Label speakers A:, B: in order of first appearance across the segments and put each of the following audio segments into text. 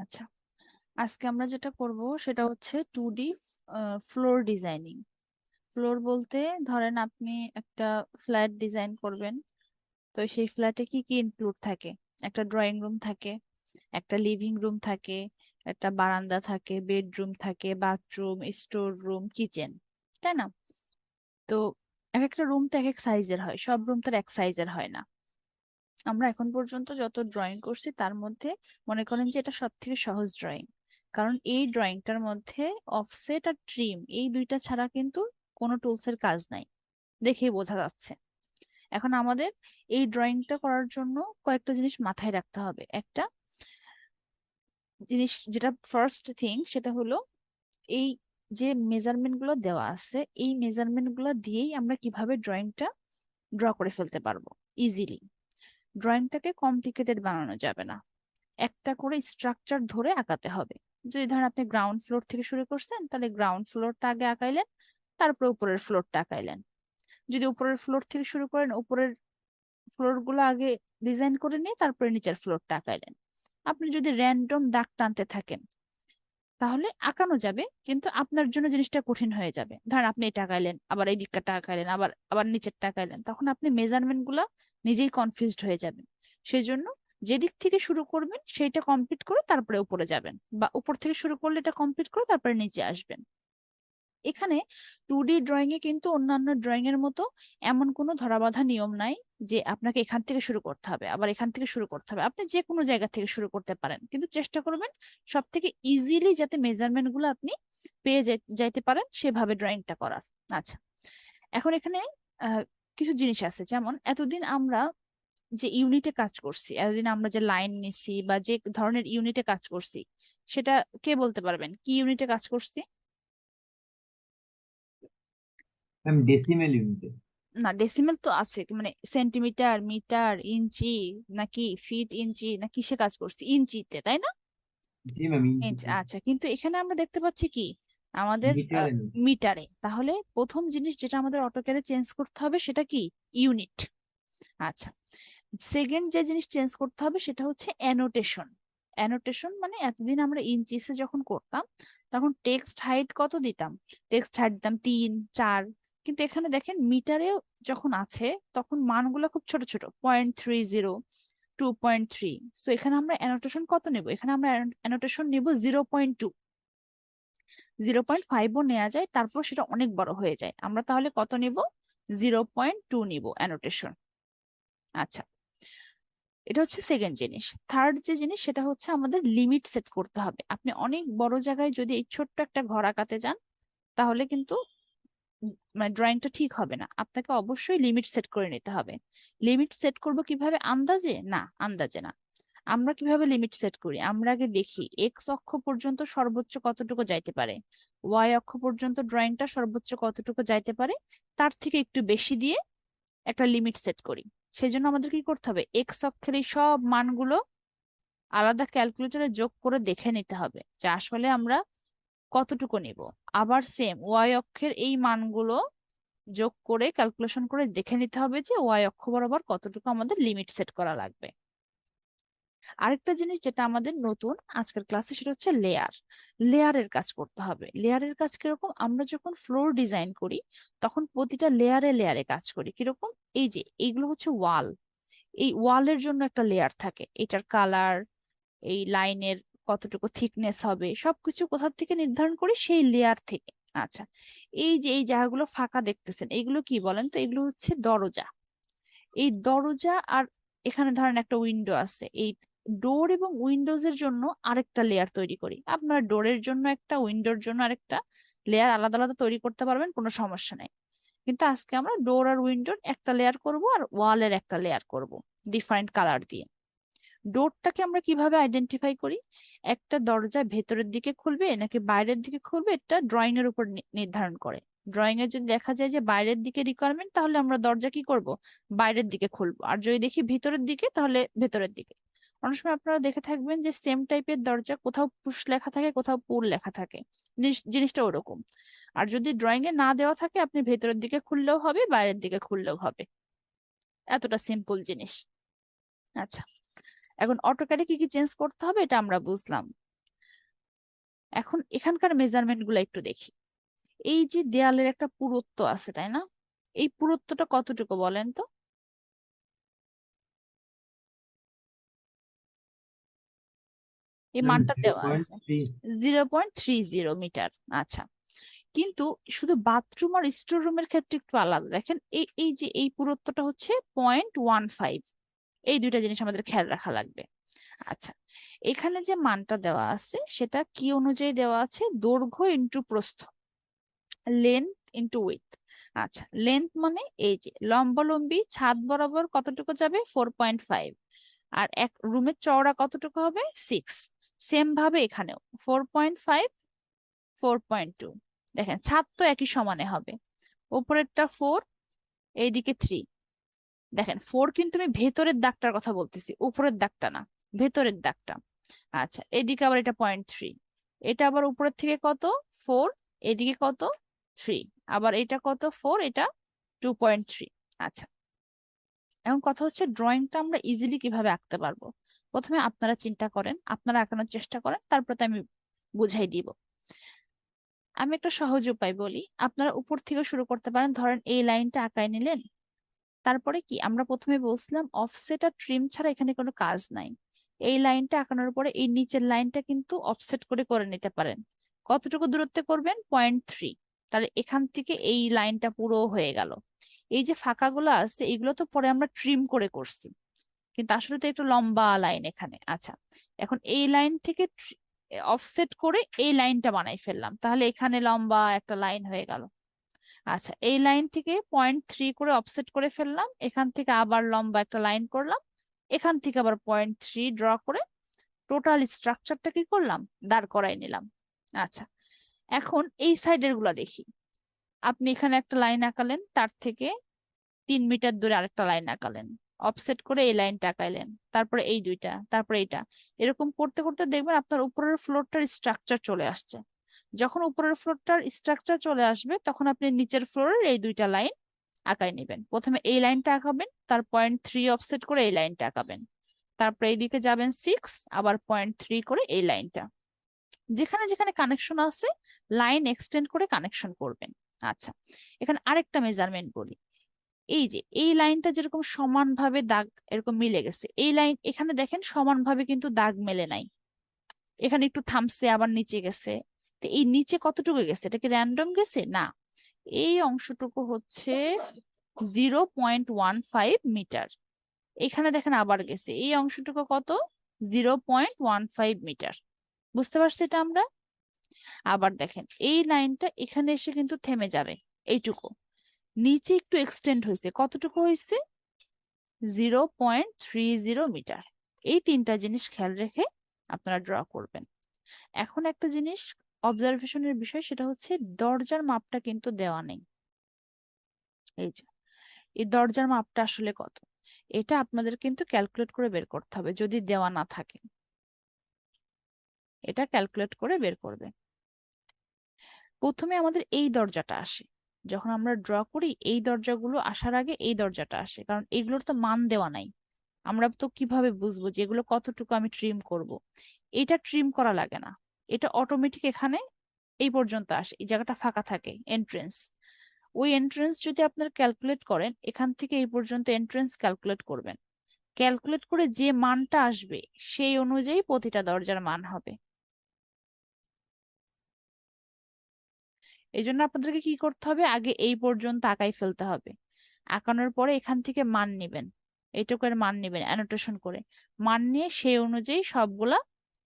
A: আচ্ছা, আজকে আমরা যেটা করব সেটা হচ্ছে 2D ফ্লোর ডিজাইনিং। ফ্লোর বলতে ধরেন আপনি একটা ফ্ল্যাট ডিজাইন করবেন, তো সেই ফ্ল্যাটে কি কি ইনক্লুড থাকে? একটা ড্রয়িং রুম থাকে, একটা লিভিং রুম থাকে, একটা বারান্দা থাকে, বেডরুম থাকে, বাথরুম, স্টোর রুম, কিচেন, তাই না? তো এক একটা রুম তো এক এক সাইজের হয়, সব রুম তো আর এক সাইজের হয় না। আমরা এখন পর্যন্ত যত ড্রয়িং করছি তার মধ্যে মনে করেন যে এটা সব থেকে সহজ ড্রয়িং, কারণ এই ড্রয়িংটার মধ্যে অফসেট আর ট্রিম এই দুইটা ছাড়া কিন্তু কোনো টুলসের কাজ নাই, দেখেই বোঝা যাচ্ছে। এখন আমাদের এই ড্রয়িংটা করার জন্য কয়েকটা জিনিস মাথায় রাখতে হবে। একটা জিনিস যেটা ফার্স্ট থিং সেটা হলো এই যে মেজারমেন্ট গুলো দেওয়া আছে, এই মেজারমেন্ট গুলো দিয়েই আমরা কিভাবে ড্রয়িংটা ড্র করে ফেলতে পারবো ইজিলি। ড্রয়িংটাকে কমপ্লিকেটেড বানানো যাবে না, একটা করে স্ট্রাকচার ধরে আঁকাতে হবে। যদি ধরেন আপনি গ্রাউন্ড ফ্লোর থেকে শুরু করছেন, তাহলে গ্রাউন্ড ফ্লোরটা আগে আঁকাইলেন, তারপরে উপরের ফ্লোরটা আঁকাইলেন। যদি উপরের ফ্লোর থেকে শুরু করেন, উপরের ফ্লোর গুলো আগে ডিজাইন করে নিয়ে তারপরে নিচের ফ্লোরটা আঁকাইলেন। আপনি যদি র্যান্ডম দাগ টানতে থাকেন তাহলে আঁকানো যাবে, কিন্তু আপনার জন্য জিনিসটা কঠিন হয়ে যাবে। ধরেন আপনি এটা আঁকাইলেন, আবার এই দিকটা আঁকাইলেন, আবার আবার নিচেরটা আঁকাইলেন, তখন আপনি মেজারমেন্ট গুলা নিজেই কনফিউজড হয়ে যাবেন। সেই জন্য যে দিক থেকে শুরু করবেন সেইটা কমপ্লিট করে তারপরে উপরে যাবেন, বা উপর থেকে শুরু করলে এটা কমপ্লিট করে তারপরে নিচে আসবেন। এখানে 2D ড্রয়িং এ কিন্তু অন্যান্য ড্রয়িং এর মতো এমন কোনো ধরাবাঁধা নিয়ম নাই যে আপনাকে এখান থেকে শুরু করতে হবে আবার এখান থেকে শুরু করতে হবে। আপনি যে কোনো জায়গা থেকে শুরু করতে পারেন, কিন্তু চেষ্টা করবেন সব থেকে ইজিলি যাতে মেজারমেন্ট গুলো আপনি পেয়ে যাইতে পারেন সেভাবে ড্রয়িংটা করার। আচ্ছা, এখন এখানে আহ, কিছু জিনিস আছে, যেমন এতদিন আমরা যে ইউনিটে কাজ করছি, এতদিন আমরা যে লাইন নিছি বা যে ধরনের ইউনিটে কাজ করছি, সেটা কে বলতে পারবেন কি ইউনিটে কাজ করছি?
B: ম্যাম ডেসিমেল ইউনিটে।
A: না, ডেসিমেল তো আছে, মানে সেন্টিমিটার, মিটার, ইঞ্চি, নাকি ফিট, ইঞ্চি না কিসে কাজ করছি? ইঞ্চিতে, তাই না?
B: জি ম্যাম
A: ইঞ্চ,
B: ইঞ্চিতে।
A: আচ্ছা। কিন্তু এখানে আমরা দেখতে পাচ্ছি কি আমাদের
B: মিটারে না।
A: মিটারে। তাহলে প্রথম জিনিস যেটা আমাদের অটোক্যাডে চেঞ্জ করতে হবে সেটা কি? ইউনিট। আচ্ছা, সেকেন্ড যে জিনিস চেঞ্জ করতে হবে সেটা হচ্ছে অ্যানোটেশন। অ্যানোটেশন মানে এতদিন আমরা ইঞ্চিসে যখন করতাম তখন টেক্সট হাইট কত দিতাম? টেক্সট হাইট দিতাম 3, 4, কিন্তু এখানে দেখেন মিটারে যখন আছে তখন মানগুলো খুব ছোট ছোট, 0.30, 2.3। সো এখানে আমরা অ্যানোটেশন কত নেব? এখানে আমরা অ্যানোটেশন নেব 0.2। 0.5ও নেওয়া যায়, তারপর সেটা অনেক বড় হয়ে যায়। আমরা তাহলে কত নিব? 0.2 নিব অ্যানোটেশন। আচ্ছা, এটা হচ্ছে সেকেন্ড জিনিস। থার্ড যে জিনিস সেটা হচ্ছে আমাদের লিমিট সেট করতে হবে। আপনি অনেক বড় জায়গায় যদি এই ছোট্ট একটা ঘর আঁকাতে যান তাহলে কিন্তু মানে ড্রয়িংটা ঠিক হবে না। আপনাকে অবশ্যই লিমিট সেট করে নিতে হবে। লিমিট সেট করব কিভাবে? আন্দাজে না, আন্দাজে না। আমরা কিভাবে লিমিট সেট করি? আমরা আগে দেখি এক্স অক্ষ পর্যন্ত সর্বোচ্চ কতটুকু যাইতে পারে, ওয়াই অক্ষ পর্যন্ত ড্রয়িংটা সর্বোচ্চ কতটুকু যাইতে পারে, তার থেকে একটু বেশি দিয়ে একটা লিমিট সেট করি। সেই জন্য আমাদের কি করতে হবে? এক্স অক্ষের এই সব মানগুলো আলাদা ক্যালকুলেটরে যোগ করে দেখে নিতে হবে যে আসলে আমরা কতটুকু নিব। আবার সেম ওয়াই অক্ষের এই মানগুলো যোগ করে ক্যালকুলেশন করে দেখে নিতে হবে যে ওয়াই অক্ষ বরাবর কতটুকু আমাদের লিমিট সেট করা লাগবে। আরেকটা জিনিস যেটা আমাদের নতুন আজকের ক্লাসে সেটা হচ্ছে লেয়ার। লেয়ারের কাজ করতে হবে। লেয়ারের কাজ কিরকম? আমরা যখন ফ্লোর ডিজাইন করি তখন প্রতিটা লেয়ারে লেয়ারে কাজ করি কিরকম? এই যে এইগুলো হচ্ছে ওয়াল, এই ওয়ালের জন্য একটা লেয়ার থাকে, এটার কালার, এই লাইনের কতটুকু থিকনেস হবে সবকিছু কোথা থেকে নির্ধারণ করি? সেই লেয়ার থেকে। আচ্ছা, এই যে এই জায়গাগুলো ফাঁকা দেখতেছেন এগুলো কি বলেন তো? এগুলো হচ্ছে দরজা। এই দরজা আর এখানে ধরেন একটা উইন্ডো আছে, এই ডোর এবং উইন্ডোজ এর জন্য আরেকটা লেয়ার তৈরি করি। আপনার ডোরের জন্য একটা, উইন্ডোর জন্য আরেকটা লেয়ার আলাদা আলাদা তৈরি করতে পারবেন, কোনো সমস্যা নাই। কিন্তু আজকে আমরা ডোর আর উইন্ডোর একটা লেয়ার করব আর ওয়ালের একটা লেয়ার করব ডিফারেন্ট কালার দিয়ে। ডোরটাকে আমরা কিভাবে আইডেন্টিফাই করি? একটা দরজা ভেতরের দিকে খুলবে নাকি বাইরের দিকে খুলবে এটা ড্রয়িং এর উপর নির্ধারণ করে। ড্রয়িং এ যদি দেখা যায় যে বাইরের দিকে রিকোয়ারমেন্ট তাহলে আমরা দরজা কি করব? বাইরের দিকে খুলবো। আর যদি দেখি ভিতরের দিকে তাহলে ভেতরের দিকে। অনেক সময় আপনারা দেখে থাকবেন যে সেম টাইপের দরজা কোথাও পুশ লেখা থাকে কোথাও পুল লেখা থাকে, জিনিসটা ওরকম। আর যদি ড্রয়িং এ না দেওয়া থাকে আপনি ভেতরের দিকে খুললেও হবে বাইরের দিকে খুললেও হবে, এতটা সিম্পল জিনিস। আচ্ছা, এখন অটোক্যাডে কি কি চেঞ্জ করতে হবে এটা আমরা বুঝলাম। এখন এখানকার মেজারমেন্ট গুলো একটু দেখি। এই যে দেয়ালের একটা পুরুত্ব আছে তাই না, এই পুরুত্বটা কতটুকু বলেন তো? এই
B: ম্যাম
A: মানটা
B: জিরো
A: দেওয়া
B: পয়েন্ট
A: আছে
B: থ্রি
A: 0.30 মিটার। আচ্ছা, কিন্তু শুধু বাথরুম আর স্টোর রুমের ক্ষেত্রে একটু আলাদা। দেখেন এই এই যে এই পুরুত্বটা হচ্ছে 0.15। এই দুইটা জিনিস আমাদের খেয়াল রাখা লাগবে। আচ্ছা, এখানে যে মানটা দেওয়া আছে সেটা কি অনুযায়ী দেওয়া আছে? দৈর্ঘ্য ইন্টু প্রস্থ, লেন্থ ইন্টু উইথ। আচ্ছা, লেন্থ মানে এই যে লম্বালম্বি ছাদ বরাবর কতটুকু যাবে? 4.5। আর এক রুমের চওড়া কতটুকু হবে? 6। সেম ভাবে এখানেও 4.5, 4.2। দেখেন ছাদ তো একই সমানে হবে, উপরেরটা 4, এইদিকে 3। দেখেন 4 কিন্তু আমি ভেতরের দাগটার কথা বলতেছি, উপরের দাগটা না, ভেতরের দাগটা। আচ্ছা, এদিকে আবার এটা 0.3, এটা আবার উপরের থেকে কত? 4, এদিকে কত? 3। আবার এটা কত? 4, এটা 2.3। আচ্ছা, এখন কথা হচ্ছে ড্রয়িংটা আমরা ইজিলি কিভাবে আঁকতে পারবো। প্রথমে আপনারা চিন্তা করেন, আপনারা আঁকানোর চেষ্টা করেন, তারপর তো আমি বুঝাই দিব। আমি একটা সহজ উপায় বলি, আপনারা উপর থেকে শুরু করতে পারেন। ধরেন এই লাইনটা আঁকায় নিলেন, তারপরে কি আমরা প্রথমে বলছিলাম অফসেট আর ট্রিম ছাড়া এখানে কোনো কাজ নাই। এই লাইনটা আঁকানোর পরে এই নিচের লাইনটা কিন্তু অফসেট করে করে নিতে পারেন। কতটুকু দূরত্বে করবেন? 0.3। তাহলে এখান থেকে এই লাইনটা পুরো হয়ে গেল। এই যে ফাঁকাগুলো আছে এগুলো তো পরে আমরা ট্রিম করে করছি, কিন্তু আসলে তো একটু লম্বা লাইন এখানে। আচ্ছা, এখন এই লাইন থেকে অফসেট করে এই লাইনটা বানাই ফেললাম, তাহলে এখানে লম্বা একটা লাইন হয়ে গেল। আচ্ছা, এই লাইন থেকে 0.3 করে অফসেট করে ফেললাম, এখান থেকে আবার লম্বা একটা লাইন করলাম, এখান থেকে আবার 0.3 ড্র করে টোটাল স্ট্রাকচারটা কি করলাম? দাঁড় করাই নিলাম। আচ্ছা, এখন এই সাইডের গুলা দেখি। আপনি এখানে একটা লাইন আঁকালেন, তার থেকে 3 মিটার দূরে আরেকটা লাইন আঁকালেন, অফসেট করে এই লাইনটা আঁকাইলেন, তারপরে এই দুইটা, তারপরে এইটা। এরকম করতে করতে দেখবেন আপনার উপরের ফ্লোরটার স্ট্রাকচার চলে আসছে। যখন উপরের ফ্লোরটার স্ট্রাকচার চলে আসবে তখন আপনি নিচের ফ্লোরের এই দুইটা লাইন আঁকাই নেবেন। প্রথমে এই লাইনটা আঁকাবেন, তার 0.3 অফসেট করে এই লাইনটা আঁকাবেন, তারপরে এইদিকে যাবেন 6, আবার 0.3 করে এই লাইনটা। যেখানে যেখানে কানেকশন আছে লাইন এক্সটেন্ড করে কানেকশন করবেন। আচ্ছা, এখানে আরেকটা মেজারমেন্ট বলি। এই যে এই লাইনটা যেরকম সমানভাবে দাগ এরকম মিলে গেছে, এই লাইন এখানে দেখেন সমানভাবে কিন্তু দাগ মেলে নাই, এখানে একটু থামছে আবার নিচে গেছে। তো এই নিচে কতটুকু গেছে? এটা কি র্যান্ডম গেছে? না, এই অংশটুকু হচ্ছে 0.15 মিটার। এখানে দেখেন আবার গেছে, এই অংশটুকু কত? 0.15 মিটার। বুঝতে পারছি এটা আমরা? আবার দেখেন এই লাইনটা এখানে এসে কিন্তু থেমে যাবে এইটুকু, নিচে একটু এক্সটেন্ড হয়েছে, কতটুকু হয়েছে? 0.30 মিটার। এই তিনটা জিনিস খেয়াল রেখে আপনারা ড্র করবেন। এখন একটা জিনিস অবজারভেশনের বিষয়, সেটা হচ্ছে দরজার মাপটা কিন্তু দেওয়া নেই। এই যে এই দরজার মাপটা আসলে কত, এটা আপনাদের কিন্তু ক্যালকুলেট করে বের করতে হবে যদি দেওয়া না থাকে। এটা ক্যালকুলেট করে বের করবে। প্রথমে আমাদের এই দরজাটা আসে, যখন আমরা ড্র করি এই দরজাগুলো আসার আগে এই দরজাটা আসে, কারণ এগুলোর তো মান দেওয়া নাই। আমরা তো কিভাবে বুঝবো যে এগুলো কতটুকু আমি ট্রিম করব? এটা ট্রিম করা লাগে না, এটা অটোমেটিক এখানে এই পর্যন্ত আসে, এই জায়গাটা ফাঁকা থাকে এন্ট্রেন্স। ওই এন্ট্রেন্স যদি আপনার ক্যালকুলেট করেন, এখান থেকে এই পর্যন্ত এন্ট্রেন্স ক্যালকুলেট করবেন, ক্যালকুলেট করে যে মানটা আসবে সেই অনুযায়ী প্রতিটা দরজার মান হবে। এই জন্য আপনাদেরকে কি করতে হবে? আগে এই পর্যন্ত আঁকাই ফেলতে হবে, আঁকানোর পরে এখান থেকে মান নিবেন, এইটুকুর মান নিবেন অ্যানোটেশন করে, মান নিয়ে সেই অনুযায়ী সবগুলা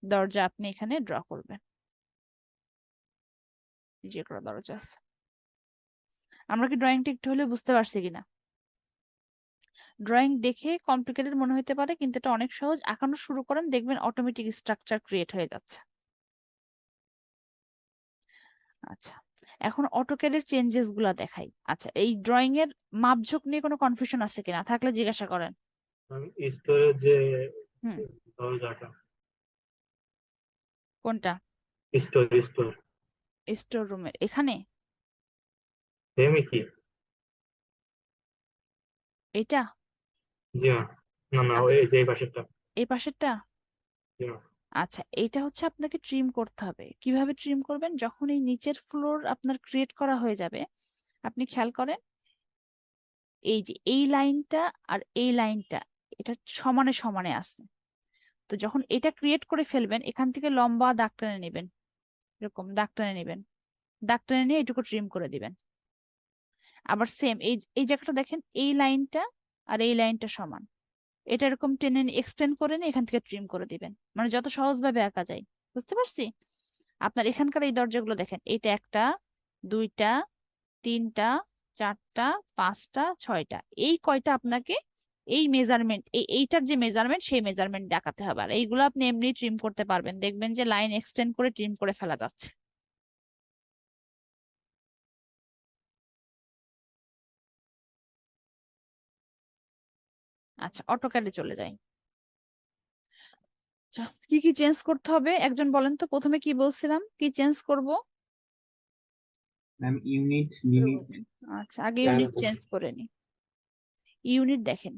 A: দরজা আপনি এখানে ড্র করবেন। যে কোনো দরজা আছে। আমরা কি ড্রয়িংটা একটু হলেও বুঝতে পারছি কিনা? ড্রয়িং দেখে কমপ্লিকেটেড মনে হতে পারে, কিন্তু এটা অনেক সহজ। আঁকানো শুরু করেন, দেখবেন অটোমেটিক স্ট্রাকচার ক্রিয়েট হয়ে যাচ্ছে। আচ্ছা, এখন অটোক্যাডের চেঞ্জেস গুলা দেখাই। আচ্ছা, এই ড্রয়িং এর মাপঝোঁক নিয়ে কোনো কনফিউশন আছে কিনা? থাকলে জিজ্ঞাসা করেন।
C: স্টোরের যে
A: হুম,
C: দরজাটা,
A: কোনটা?
C: স্টোর
A: স্টোর রুমের এখানে?
C: সেমই কি?
A: এটা?
C: জি ম্যাম। না না, ওই
A: আচ্ছা,
C: যে এই পাশেরটা।
A: এই পাশেরটা?
C: জি ম্যাম।
A: আচ্ছা, এইটা হচ্ছে আপনাকে ট্রিম করতে হবে। কিভাবে ট্রিম করবেন? যখন এই নিচের ফ্লোর আপনার ক্রিয়েট করা হয়ে যাবে, আপনি খেয়াল করেন এই যে এই লাইনটা আর এই লাইনটা এটা সমানে সমানে আছে। তো যখন এটা ক্রিয়েট করে ফেলবেন, এখান থেকে লম্বা দাগ টেনে নেবেন, এরকম দাগ টেনে নেবেন, দাগ টেনে নিয়ে এটুকু ট্রিম করে দিবেন। আবার সেম এই এই জায়গাটা দেখেন, এই লাইনটা আর এই লাইনটা সমান, এটা এরকম টেনে এক্সটেন্ড করে নিয়ে এখান থেকে ট্রিম করে দিবেন, মানে যত সহজভাবে আঁকা যায়। বুঝতে পারছি? আপনার এখানকার এই দরজাগুলো দেখেন, এইটা একটা, দুইটা, তিনটা, চারটা, পাঁচটা, ছয়টা, এই কয়টা আপনাকে এই মেজারমেন্ট, এইটার যে মেজারমেন্ট সেই মেজারমেন্ট দেখাতে হবে। আর এইগুলো আপনি এমনি ট্রিম করতে পারবেন, দেখবেন যে লাইন এক্সটেন্ড করে ট্রিম করে ফেলা যাচ্ছে। আচ্ছা, অটোক্যাডে চলে যাই। আচ্ছা, কি কি চেঞ্জ করতে হবে একজন বলেন তো? প্রথমে কি বলছিলাম, কি চেঞ্জ করব?
B: Ma'am unit, limit.
A: আচ্ছা, আগে ইউনিট চেঞ্জ করে নি। ইউনিট দেখেন,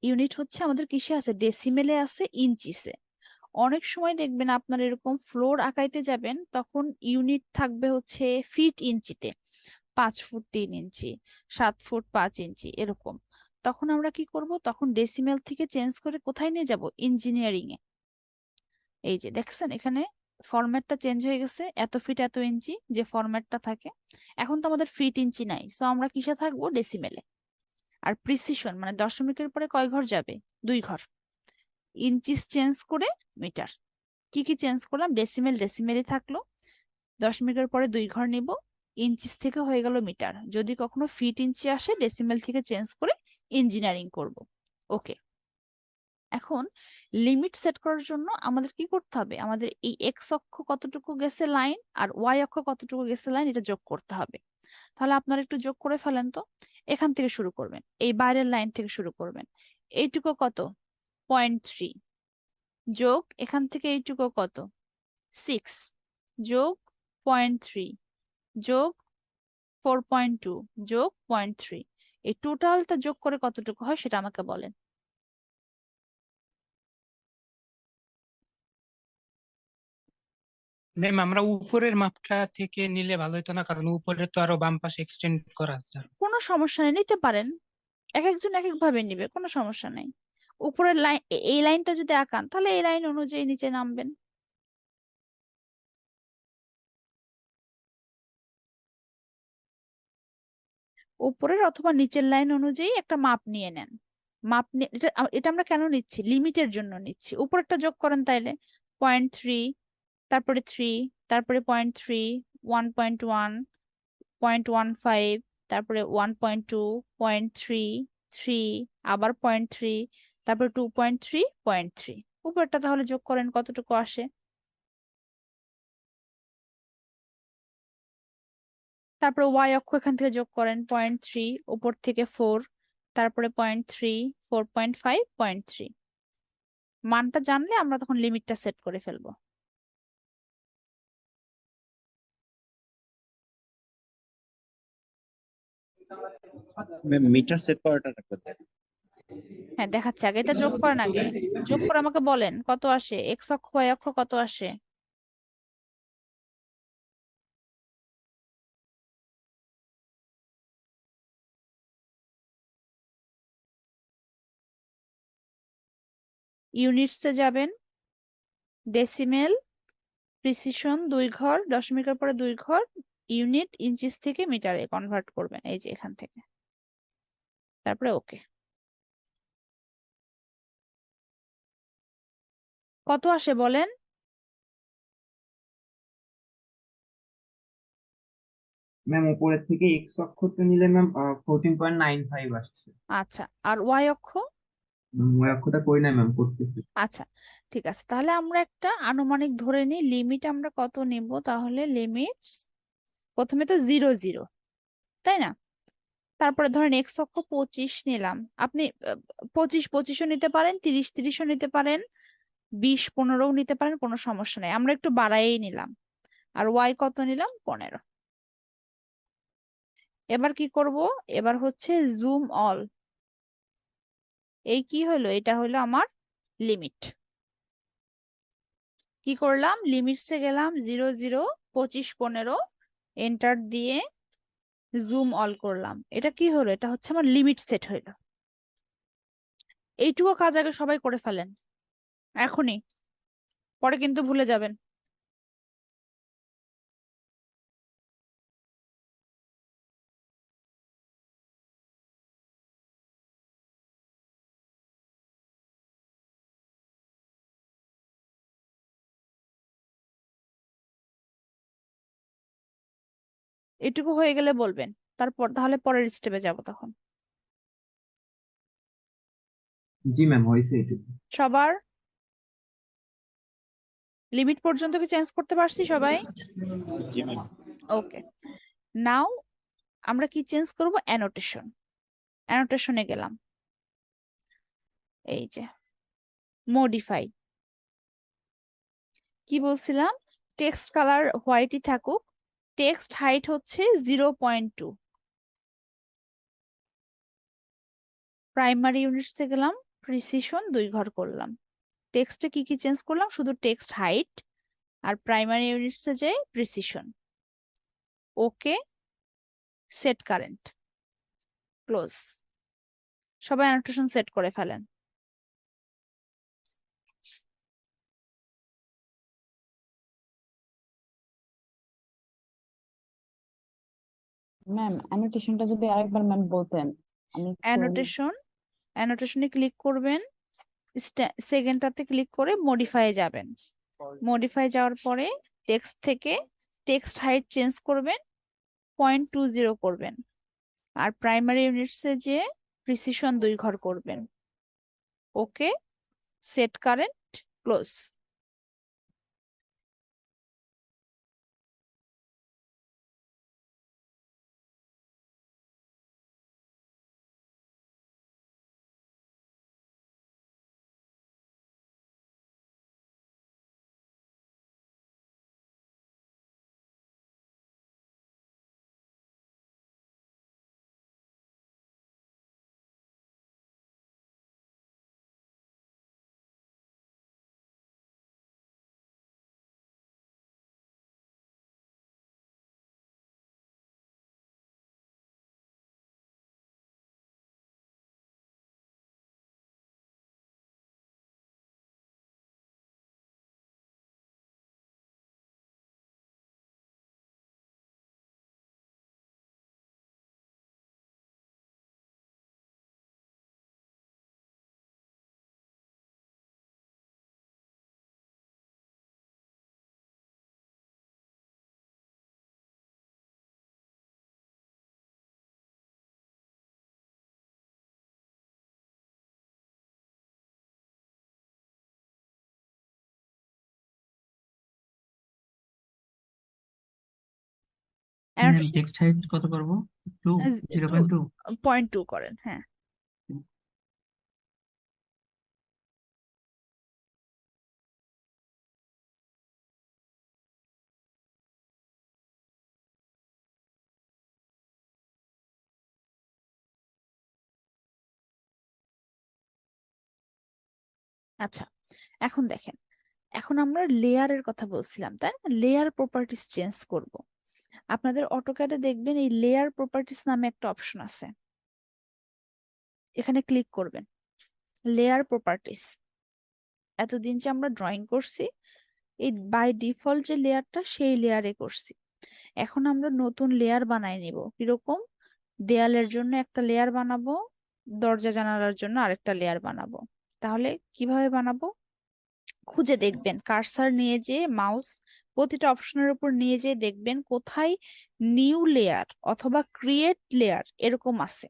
A: ইউনিট হচ্ছে আমাদের কিসে আছে? ডেসিমেলে আছে, ইঞ্চিসে। অনেক সময় দেখবেন আপনার এরকম ফ্লোর আঁকাইতে যাবেন, তখন ইউনিট থাকবে হচ্ছে ফিট ইঞ্চিতে, 5 ফুট 3 ইঞ্চি, 7 ফুট 5 ইঞ্চি এরকম। তখন আমরা কি করব? তখন ডেসিমেল থেকে চেঞ্জ করে কোথায় নিয়ে যাব? ইঞ্জিনিয়ারিং এ। এই যে দেখছেন এখানে ফরম্যাটটা চেঞ্জ হয়ে গেছে, এত ফিট এত ইঞ্চি যে ফরম্যাটটা থাকে, এখন তো আমাদের ফিট ইঞ্চি নাই, সো আমরা কিসে থাকবো? ডেসিমেলে। আর প্রিসিশন মানে দশমিকের পরে কয় ঘর যাবে? 2 ঘর। ইঞ্চিস চেঞ্জ করে মিটার। কি কি চেঞ্জ করলাম? ডেসিমেল ডেসিমেলই থাকলো, দশমিকের পরে 2 ঘর নিব, ইঞ্চিস থেকে হয়ে গেল মিটার। যদি কখনো ফিট ইঞ্চি আসে, ডেসিমেল থেকে চেঞ্জ করে ইঞ্জিনিয়ারিং করব। ওকে, এখন লিমিট সেট করার জন্য আমাদের কি করতে হবে? আমাদের এই এক্স অক্ষ কতটুকু গেছে লাইন আর ওয়াই অক্ষ কতটুকু গেছে লাইন, এটা যোগ করতে হবে। তাহলে আপনারা একটু যোগ করে ফেলেন তো। এখান থেকে শুরু করবেন, এই বাইরের লাইন থেকে শুরু করবেন। এইটুকু কত? 0.3। যোগ এখান থেকে এইটুকু কত? 6। যোগ 0.3, যোগ 4.2, যোগ 0.3। এই টোটালটা যোগ করে কতটুকু হয় সেটা আমাকে বলেন।
D: ম্যাম আমরা উপরের মাপটা থেকে নিলে ভালো হতো না, কারণ উপরে তো আরো বাম পাশে এক্সটেন্ড করা আছে আরো।
A: কোনো সমস্যা নেই, নিতে পারেন, এক একজন এক এক ভাবে নিবে, কোনো সমস্যা নেই। উপরের লাইন, এই লাইনটা যদি আঁকান তাহলে এই লাইন অনুযায়ী নিচে নামবেন। উপরের অথবা নিচের লাইন অনুযায়ী একটা মাপ নিয়ে নেন। মাপ নিয়ে এটা এটা আমরা কেন নিচ্ছি? লিমিটের জন্য নিচ্ছি। উপরেরটা যোগ করেন তাইলে 0.3, তারপরে 3, তারপরে 0.3, 1.1, 0.15, তারপরে 1.2, 0.3, 3, আবার 0.3, তারপরে 2.3, 0.3। উপরটা তাহলে যোগ করেন কতটুকু আসে। তারপরে ওয়াই অক্ষ এখান থেকে যোগ করেন 0.3, উপর থেকে 4, তারপরে 0.3, 4.5, 0.3। মানটা জানলে আমরা তখন লিমিটটা সেট করে ফেলবো।
E: মিটার সেট করাটা কোথায়?
A: হ্যাঁ দেখাচ্ছি, আগে এটা যোগ করেন, আগে যোগ করে আমাকে বলেন কত আসে, এক্স অক্ষ ওয়াই অক্ষ কত আসে। ইউনিটসে যাবেন, ডেসিমেল, প্রিসিশন 2 ঘর, দশমিকের পরে 2 ঘর, ইউনিট ইঞ্চিস থেকে মিটারে কনভার্ট করবেন, এই যে এখান থেকে, তারপরে ওকে। কত আসে বলেন?
B: ম্যাম উপরের থেকে এক্স অক্ষরটা নিলে ম্যাম 14.95 আসছে।
A: আচ্ছা, আর ওয়াই অক্ষ?
B: ওই অক্ষরটা করি না ম্যাম, করতেছি।
A: আচ্ছা ঠিক আছে, তাহলে আমরা একটা আনুমানিক ধরে নিই, লিমিট আমরা কত নিব? তাহলে লিমিটস প্রথমে তো 0 0, তাই না? তারপরে ধরেন এক্স অক্ষ 25 নিলাম, আপনি 25 25ও নিতে পারেন, 30 30ও নিতে পারেন, 20 15ও নিতে পারেন, কোনো সমস্যা নেই, আমরা একটু বাড়াইই নিলাম। আর ওয়াই কত নিলাম? 15। এবার কি করব? এবার হচ্ছে জুম অল। এই কি হলো? এটা হলো আমার লিমিট। কি করলাম, লিমিটসে গেলাম 0 0 25 15, এন্টার দিয়ে জুম অল করলাম। এটা কি হলো, এটা হচ্ছে আমার লিমিট সেট হইলো। এইটুকু কাজ আগে সবাই করে ফেলেন এখনই, পরে কিন্তু ভুলে যাবেন। এটুকু হয়ে গেলে বলবেন, তারপর তাহলে পরের স্টেপে যাব তখন।
B: জি ম্যাম, হয়েছে এইটুকু।
A: সবার লিমিট পর্যন্ত কি চেঞ্জ করতে পারছি সবাই?
E: জি ম্যাম।
A: ওকে, নাও আমরা কি চেঞ্জ করব, অ্যানোটেশন। অ্যানোটেশনে গেলাম, এই যে মডিফাই, কি বলছিলাম, টেক্সট কালার হোয়াইটই থাকুক, টেক্সট হাইট হচ্ছে 0.2। প্রাইমারি ইউনিটসে গেলাম, প্রিসিশন 2 ঘর করলাম। টেক্সটে কি কি চেঞ্জ করলাম, শুধু টেক্সট হাইট, আর প্রাইমারি ইউনিটসে যে প্রিসিশন। ওকে, সেট কারেন্ট, ক্লোজ। সবাই অ্যানোটেশন সেট করে ফেলেন।
F: ম্যাম অ্যানোটেশনটা যদি আরেকবার ম্যাম বলতেন আমি একটু
A: অ্যানোটেশনে ক্লিক করবেন, সেকেন্ডটাতে ক্লিক করে মডিফাই যাবেন। মডিফাই যাওয়ার পরে টেক্সট থেকে টেক্সট হাইট চেঞ্জ করবেন, 0.20 করবেন, আর প্রাইমারি ইউনিটসে যে প্রিসিশন 2 ঘর করবেন। Okay, set current, close. Annotation
G: text height কত করব? 2, 0.2।
A: 0.2 করেন, হ্যাঁ। আচ্ছা, এখন দেখেন, এখন আমরা লেয়ারের কথা বলছিলাম, তাই না? লেয়ার প্রপার্টিস চেঞ্জ করব। আপনাদের অটোক্যাডে দেখবেন এই লেয়ার প্রপার্টিস নামে একটা অপশন আছে, এখানে ক্লিক করবেন। লেয়ার প্রপার্টিস, এতদিন যে আমরা ড্রয়িং করছি এই বাই ডিফল্ট যে লেয়ারটা সেই লেয়ারে করছি। এখন আমরা নতুন লেয়ার বানাই নিব। কিরকম, দেয়ালের জন্য একটা লেয়ার বানাবো, দরজা জানালার জন্য আরেকটা লেয়ার বানাবো। তাহলে কিভাবে বানাবো, খুঁজে দেখবেন, কার্সার নিয়ে যে মাউস প্রতিটা অপশনের উপর নিয়ে যেয়ে দেখবেন কোথায় নিউ লেয়ার অথবা ক্রিয়েট লেয়ার এরকম আছে,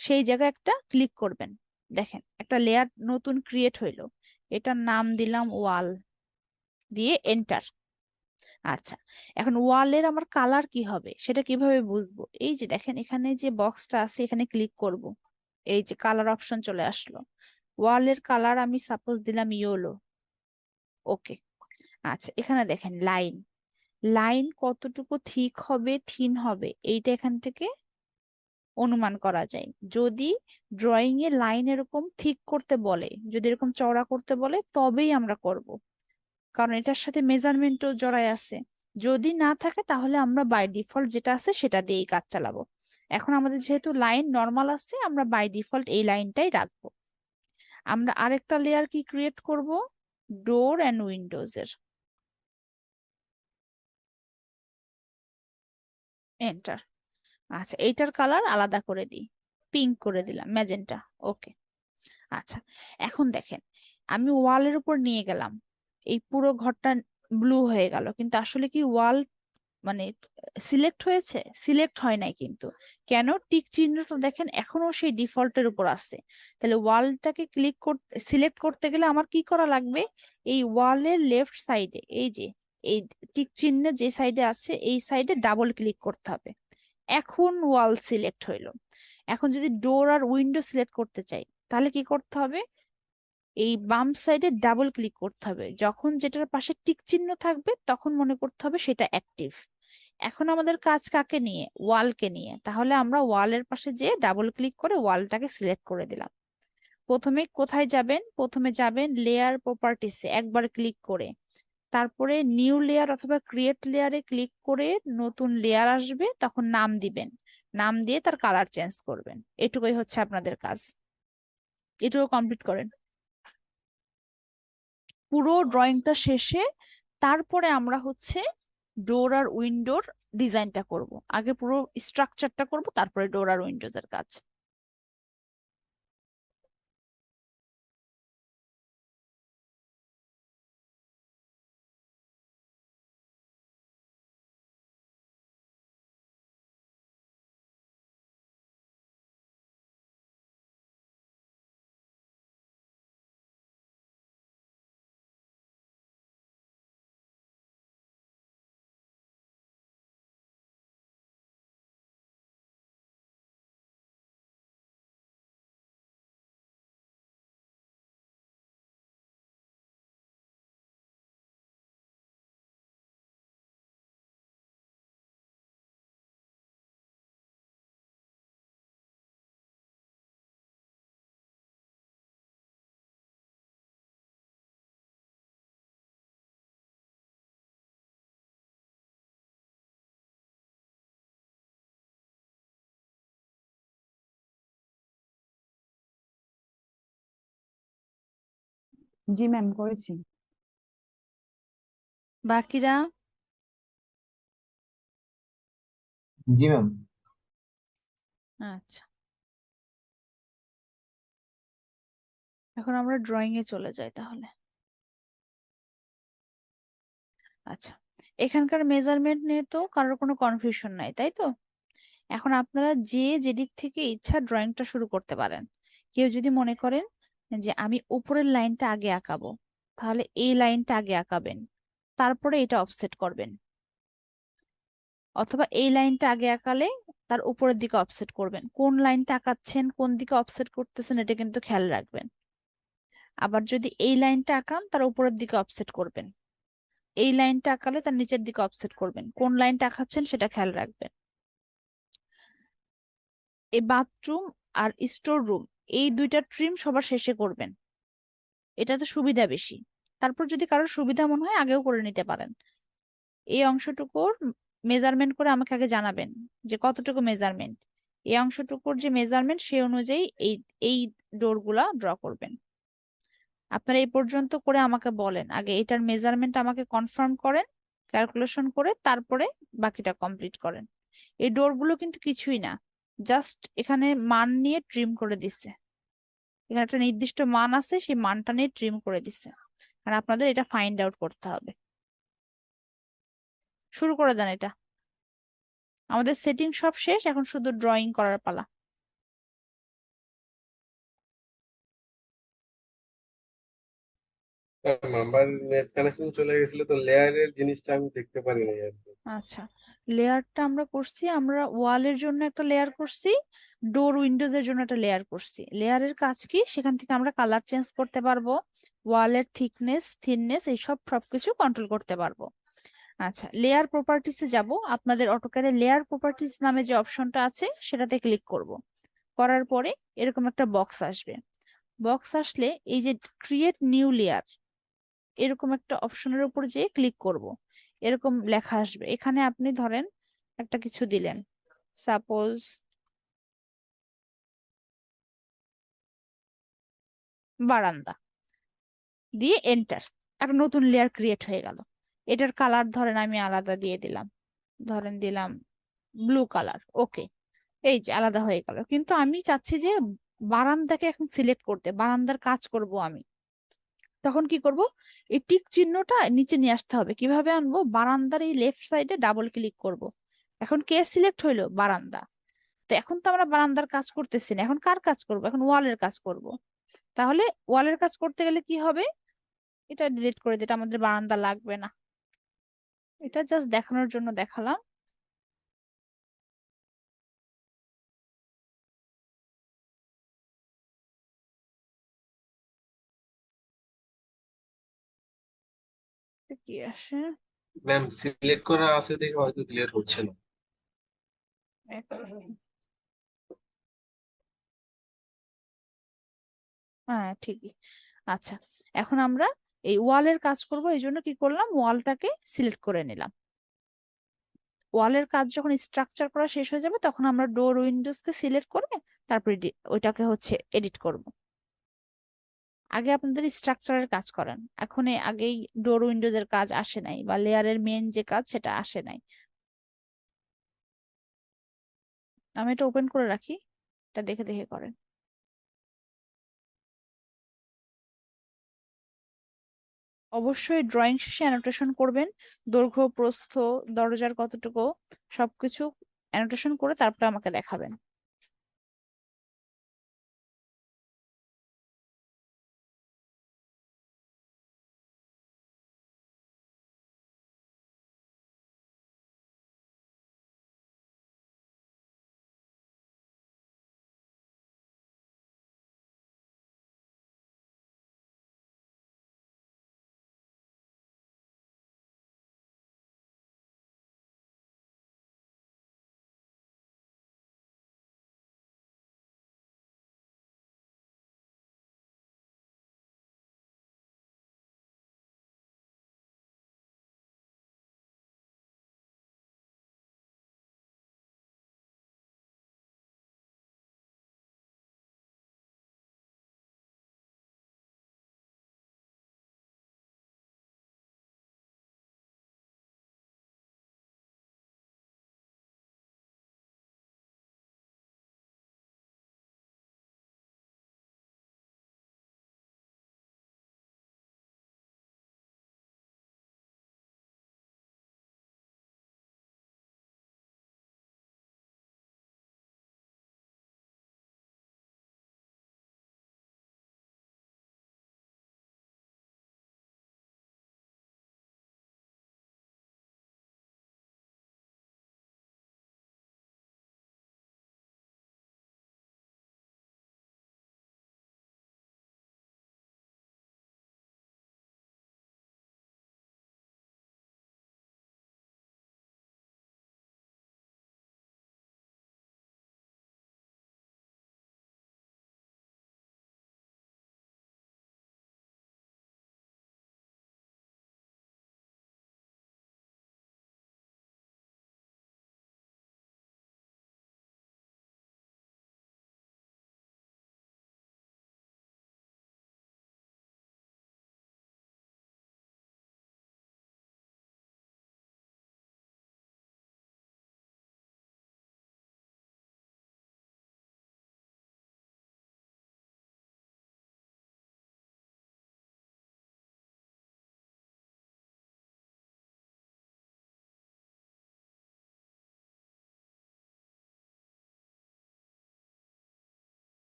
A: সেই জায়গায় একটা ক্লিক করবেন। দেখেন একটা লেয়ার নতুন ক্রিয়েট হইলো, এটার নাম দিলাম ওয়াল, দিয়ে এন্টার। আচ্ছা, এখন ওয়ালের আমার কালার কি হবে সেটা কিভাবে বুঝবো, এই যে দেখেন এখানে যে বক্সটা আছে এখানে ক্লিক করব, এই যে কালার অপশন চলে আসলো। ওয়ালের কালার আমি সাপোজ দিলাম ইয়েলো। ওকে, আচ্ছা এখানে দেখেন লাইন, লাইন কতটুকু থিক হবে থিন হবে এইটা এখান থেকে অনুমান করা যায়। যদি ড্রয়িং এ লাইন এরকম থিক করতে বলে, যদি এরকম চওড়া করতে বলে তবেই আমরা করব, কারণ এটার সাথে মেজারমেন্টও জড়ায় আছে। যদি না থাকে তাহলে আমরা বাই ডিফল্ট যেটা আছে সেটা দিয়েই কাজ চালাবো। এখন আমাদের যেহেতু লাইন নর্মাল আছে, আমরা বাই ডিফল্ট এই লাইনটাই রাখবো। আমরা আরেকটা লেয়ার কি ক্রিয়েট করব, ডোর এন্ড উইন্ডোজ এর। এন্টার। আচ্ছা, এইটার কালার আলাদা করে দিই, পিঙ্ক করে দিলাম, ম্যাজেন্টা। ওকে। আচ্ছা, এখন দেখেন আমি ওয়ালের উপর নিয়ে গেলাম, এই পুরো ঘরটা ব্লু হয়ে গেল, কিন্তু আসলে কি ওয়াল মানে সিলেক্ট হয়েছে? সিলেক্ট হয় নাই কিন্তু। কেন? টিক চিহ্নটা দেখেন এখনো সেই ডিফল্টের উপর আছে। তাহলে ওয়ালটাকে সিলেক্ট করতে গেলে আমার কি করা লাগবে? এই ওয়ালের লেফট সাইডে এই যে এই টিক চিহ্ন যে সাইডে আছে এই সাইডে ডাবল ক্লিক করতে হবে। এখন ওয়াল সিলেক্ট হইলো। এখন যদি ডোর আর উইন্ডো সিলেক্ট করতে চাই তাহলে কি করতে হবে? এই বাম সাইডে ডাবল ক্লিক করতে হবে। যখন যেটার পাশে টিক চিহ্ন থাকবে তখন মনে করতে হবে সেটা অ্যাক্টিভ। এখন আমাদের কাজ কাকে নিয়ে? ওয়ালকে নিয়ে। তাহলে আমরা ওয়ালের পাশে যেয়ে ডাবল ক্লিক করে ওয়ালটাকে সিলেক্ট করে দিলাম। প্রথমে কোথায় যাবেন? প্রথমে যাবেন লেয়ার প্রপার্টিসে একবার ক্লিক করে, তারপরে নিউ লেয়ার অথবা ক্রিয়েট লেয়ারে ক্লিক করে নতুন লেয়ার আসবে, তখন নাম দিবেন, নাম দিয়ে তার কালার চেঞ্জ করবেন। এটুকুই হচ্ছে আপনাদের কাজ, এটুকু কমপ্লিট করেন। পুরো ড্রয়িংটা শেষে তারপরে আমরা হচ্ছে ডোর আর উইন্ডোর ডিজাইনটা করব। আগে পুরো স্ট্রাকচারটা করব, তারপরে ডোর আর উইন্ডোজ এর কাজ।
F: জি ম্যাম, করেছি।
A: বাকিরা?
B: জি ম্যাম।
A: আচ্ছা, এখন আমরা ড্রয়িং এ চলে যাই তাহলে। আচ্ছা, এখানকার মেজারমেন্ট নিয়ে তো কারোর কোনো কনফিউশন নাই, তাই তো? এখন আপনারা যে যেদিক থেকে ইচ্ছা ড্রয়িংটা শুরু করতে পারেন। কেউ যদি মনে করেন যে আমি উপরের লাইনটা আগে আঁকাবো, তাহলে এই লাইনটা আগে আঁকাবেন, তারপরে এটা অফসেট করবেন। অথবা এই লাইনটা আগে আঁকালে তার উপরের দিকে অফসেট করবেন। কোন লাইনটা আঁকাচ্ছেন, কোন দিকে অফসেট করতেছেন, এটা কিন্তু খেয়াল রাখবেন। আবার যদি এই লাইনটা আঁকান তার উপরের দিকে অফসেট করবেন, এই লাইনটা আঁকালে তার নিচের দিকে অফসেট করবেন। কোন লাইনটা আঁকাচ্ছেন সেটা খেয়াল রাখবেন। এই বাথরুম আর স্টোর রুম এই দুইটা ট্রিম সবার শেষে করবেন, এটাতে সুবিধা বেশি। তারপর যদি কারোর সুবিধা মনে হয় আগেও করে নিতে পারেন। এই অংশটুকুর মেজারমেন্ট করে আমাকে আগে জানাবেন যে কতটুকু মেজারমেন্ট। এই অংশটুকুর যে মেজারমেন্ট সেই অনুযায়ী এই এই ডোর গুলা ড্র করবেন। আপনারা এই পর্যন্ত করে আমাকে বলেন, আগে এটার মেজারমেন্ট আমাকে কনফার্ম করেন, ক্যালকুলেশন করে তারপরে বাকিটা কমপ্লিট করেন। এই ডোর গুলো কিন্তু কিছুই না, জাস্ট এখানে মান নিয়ে ট্রিম করে দিচ্ছে। এখানে একটা নির্দিষ্ট মান আছে, সেই মানটা নিয়ে ট্রিম করে দিচ্ছে। আর আপনাদের এটা ফাইন্ড আউট করতে হবে। শুরু করে দেন এটা। আমাদের সেটিং সব শেষ, এখন শুধু ড্রয়িং করার পালা।
E: আমার নেট কানেকশন চলে গেছিল, তো লেয়ারের জিনিসটা আমি দেখতে পারি নাই আর কি।
A: আচ্ছা, লেয়ারটা আমরা করছি, আমরা ওয়ালের জন্য একটা লেয়ার করছি, ডোর উইন্ডোজ এর জন্য একটা লেয়ার করছি। লেয়ারের কাজ কি? সেখান থেকে আমরা কালার চেঞ্জ করতে পারবো, ওয়ালের থিকনেস থিননেস এইসব সবকিছু কন্ট্রোল করতে পারবো। আচ্ছা, লেয়ার প্রপার্টিসে যাব। আপনাদের অটোক্যাডে লেয়ার প্রপার্টিস নামে যে অপশনটা আছে সেটাতে ক্লিক করব। করার পরে এরকম একটা বক্স আসবে। বক্স আসলে এই যে ক্রিয়েট নিউ লেয়ার, এরকম একটা অপশনের উপর যেয়ে ক্লিক করব, এরকম লেখা আসবে। এখানে আপনি ধরেন একটা কিছু দিলেন, সাপোজ বারান্দা, দিয়ে এন্টার, একটা নতুন লেয়ার ক্রিয়েট হয়ে গেল। এটার কালার ধরেন আমি আলাদা দিয়ে দিলাম, ধরেন দিলাম ব্লু কালার, ওকে, এই যে আলাদা হয়ে গেল। কিন্তু আমি চাচ্ছি যে বারান্দাকে এখন সিলেক্ট করতে, বারান্দার কাজ করব আমি। তখন কি করব, এই টিক চিহ্নটা নিচে নিয়ে আসতে হবে। কিভাবে আনবো, বারান্দার এই লেফট সাইডে ডাবল ক্লিক করব। এখন কে সিলেক্ট হইলো, বারান্দা। তো এখন তো আমরা বারান্দার কাজ করতেছি না, এখন কার কাজ করব, এখন ওয়ালের কাজ করব। তাহলে ওয়ালের কাজ করতে গেলে কি হবে, এটা ডিলিট করে দিতে, আমাদের বারান্দা লাগবে না। এটা জাস্ট দেখানোর জন্য দেখালাম। এটা কি আসে,
E: ম্যাম সিলেক্ট করা আছে দেখে হয়তো ক্লিয়ার হচ্ছে না।
A: হ্যাঁ ঠিকই। আচ্ছা, এখন আমরা এই ওয়ালের কাজ করব, এই জন্য কি করলাম, ওয়ালটাকে সিলেক্ট করে নিলাম। ওয়ালের কাজ যখন স্ট্রাকচার করা শেষ হয়ে যাবে, তখন আমরা ডোর উইন্ডোজ কে সিলেক্ট করে তারপরে ওইটাকে হচ্ছে এডিট করব। আগে আপনাদের স্ট্রাকচারের কাজ করেন, এখন আগেই ডোর উইন্ডোজ এর কাজ আসে নাই, বা লেয়ারের মেন যে কাজ সেটা আসে নাই। আমি এটা ওপেন করে রাখি, এটা দেখে দেখে করেন। অবশ্যই ড্রয়িং শেষে অ্যানোটেশন করবেন, দৈর্ঘ্য প্রস্থ দরজার কতটুকু সবকিছু অ্যানোটেশন করে তারপরে আমাকে দেখাবেন।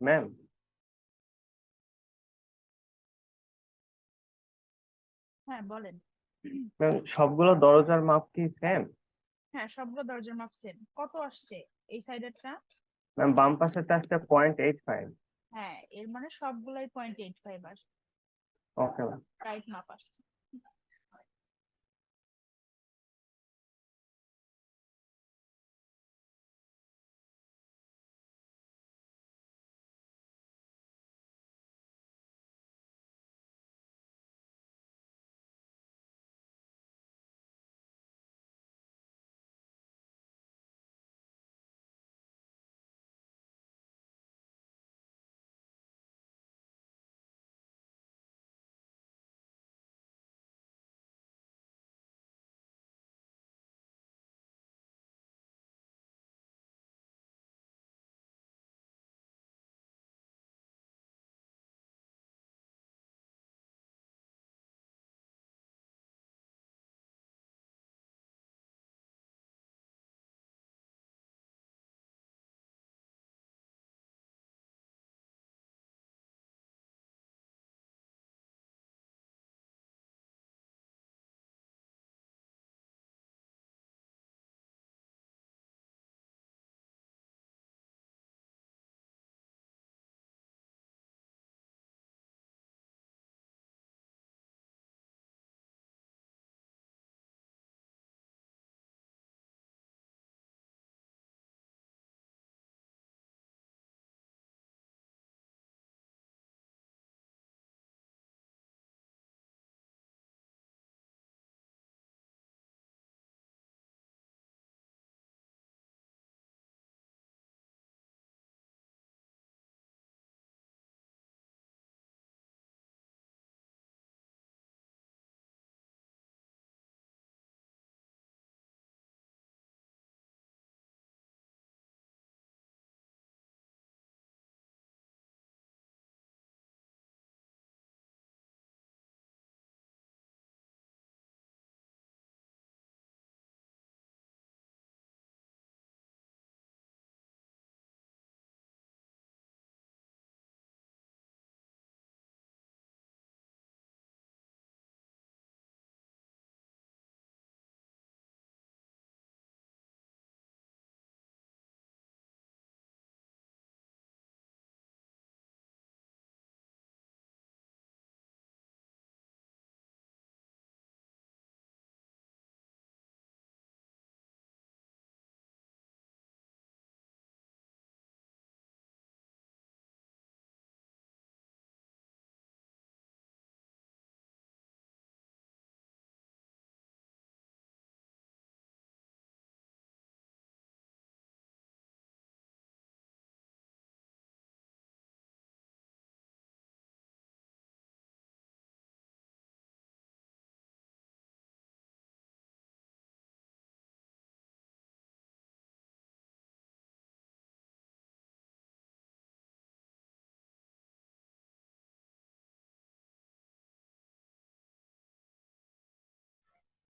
H: ম্যাম
A: হ্যাঁ বলেন।
H: ম্যাম সবগুলো দরজার মাপ কি সেম?
A: হ্যাঁ সবগুলো দরজার মাপ সেম। কত আসছে এই সাইডেরটা?
H: ম্যাম বাম পাশেরটা আসছে 0.85।
A: হ্যাঁ এর মানে সবগুলাই 0.85 আসছে,
H: ওকে ম্যাম।
A: রাইট মাপ আসছে।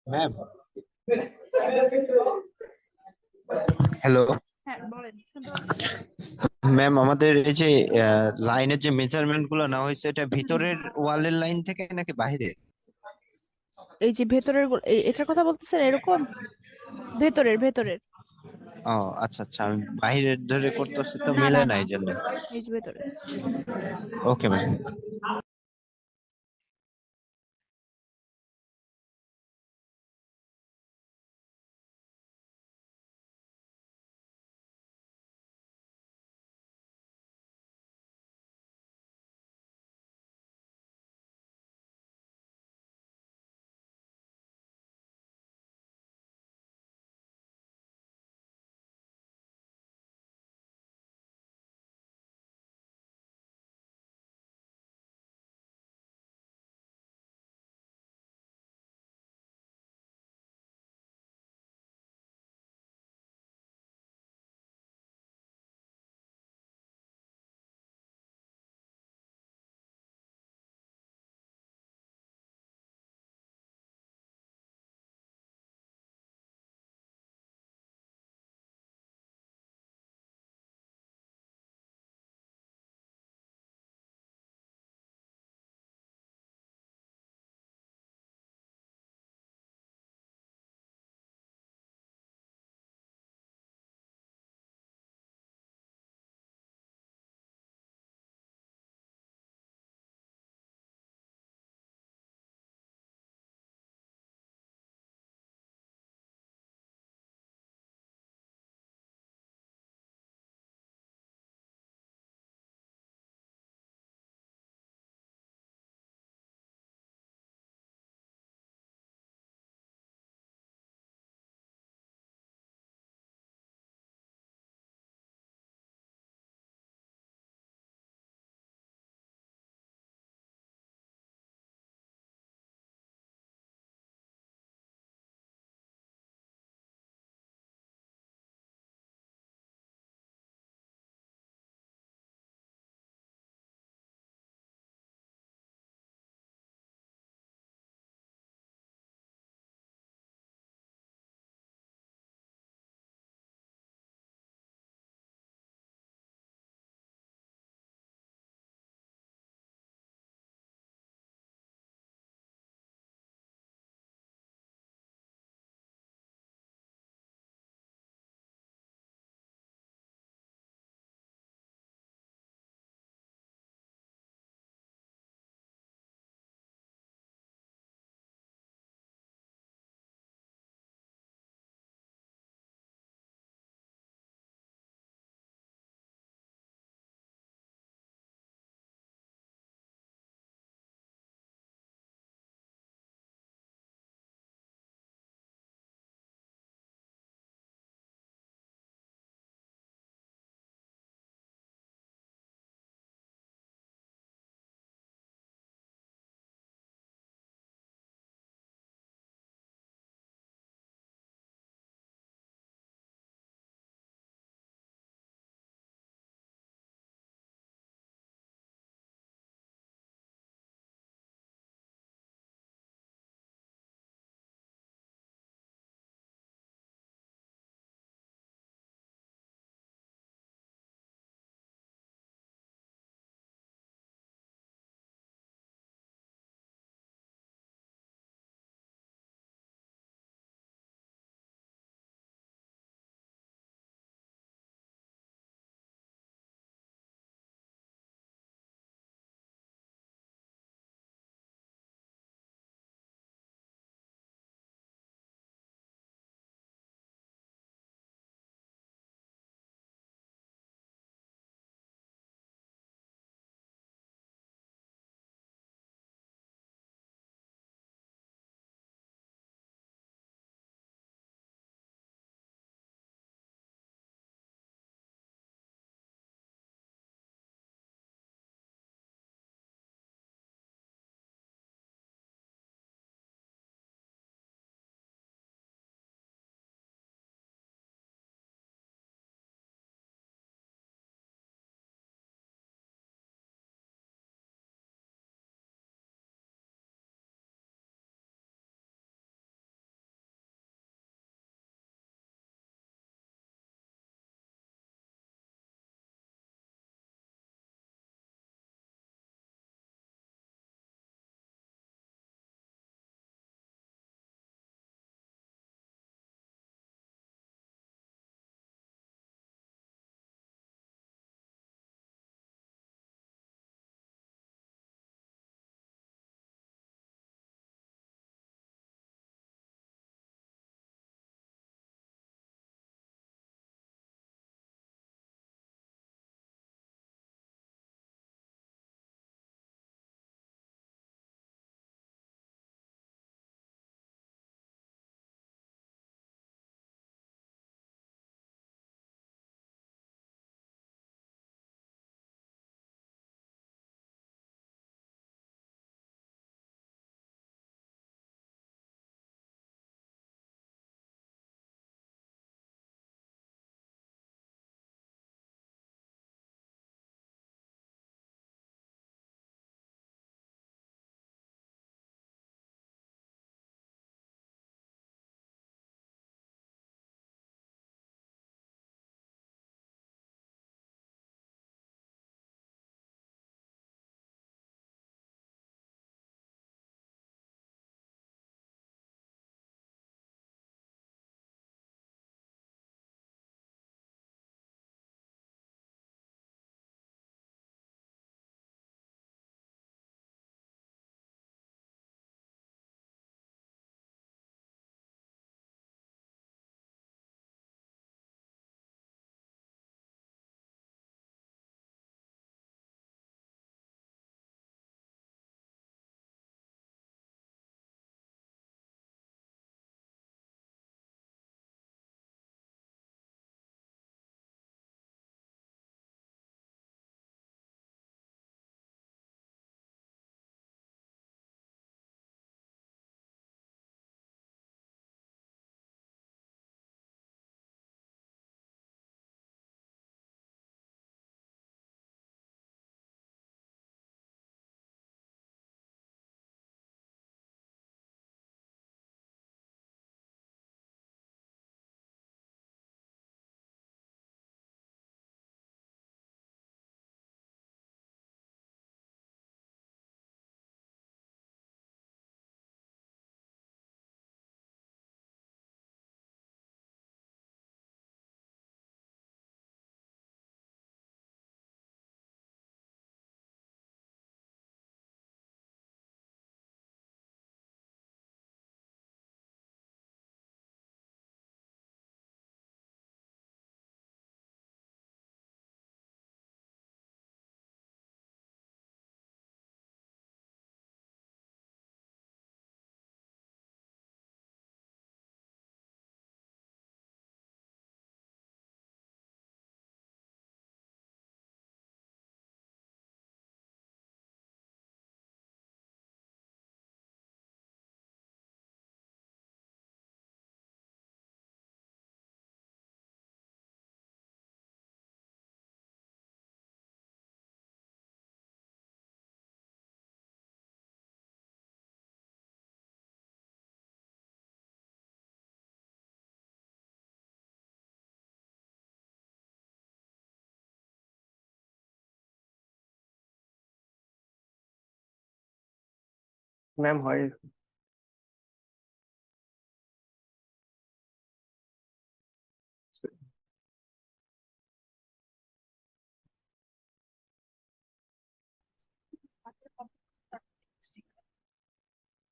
I: ম্যাম হ্যালো
A: হ্যাঁ বলেন, শুনতে পাচ্ছি।
I: ম্যাম, আমাদের এই যে লাইনের যে মেজারমেন্ট গুলো নেওয়া হয়েছে, এটা
A: হুম, হুম।
I: ভিতরের ওয়ালের লাইন থেকে নাকি বাইরে?
A: এই যে ভেতরের এটার কথা বলতেছেন এরকম? ভেতরের ভেতরের।
I: ও আচ্ছা আচ্ছা, আমি বাইরের ধরে করতেছি তো
A: না
I: মিলে
A: না
I: না
A: না,
I: এই জন্য।
A: এই যে ভেতরে।
I: Okay ma'am.
H: ম্যাম হয়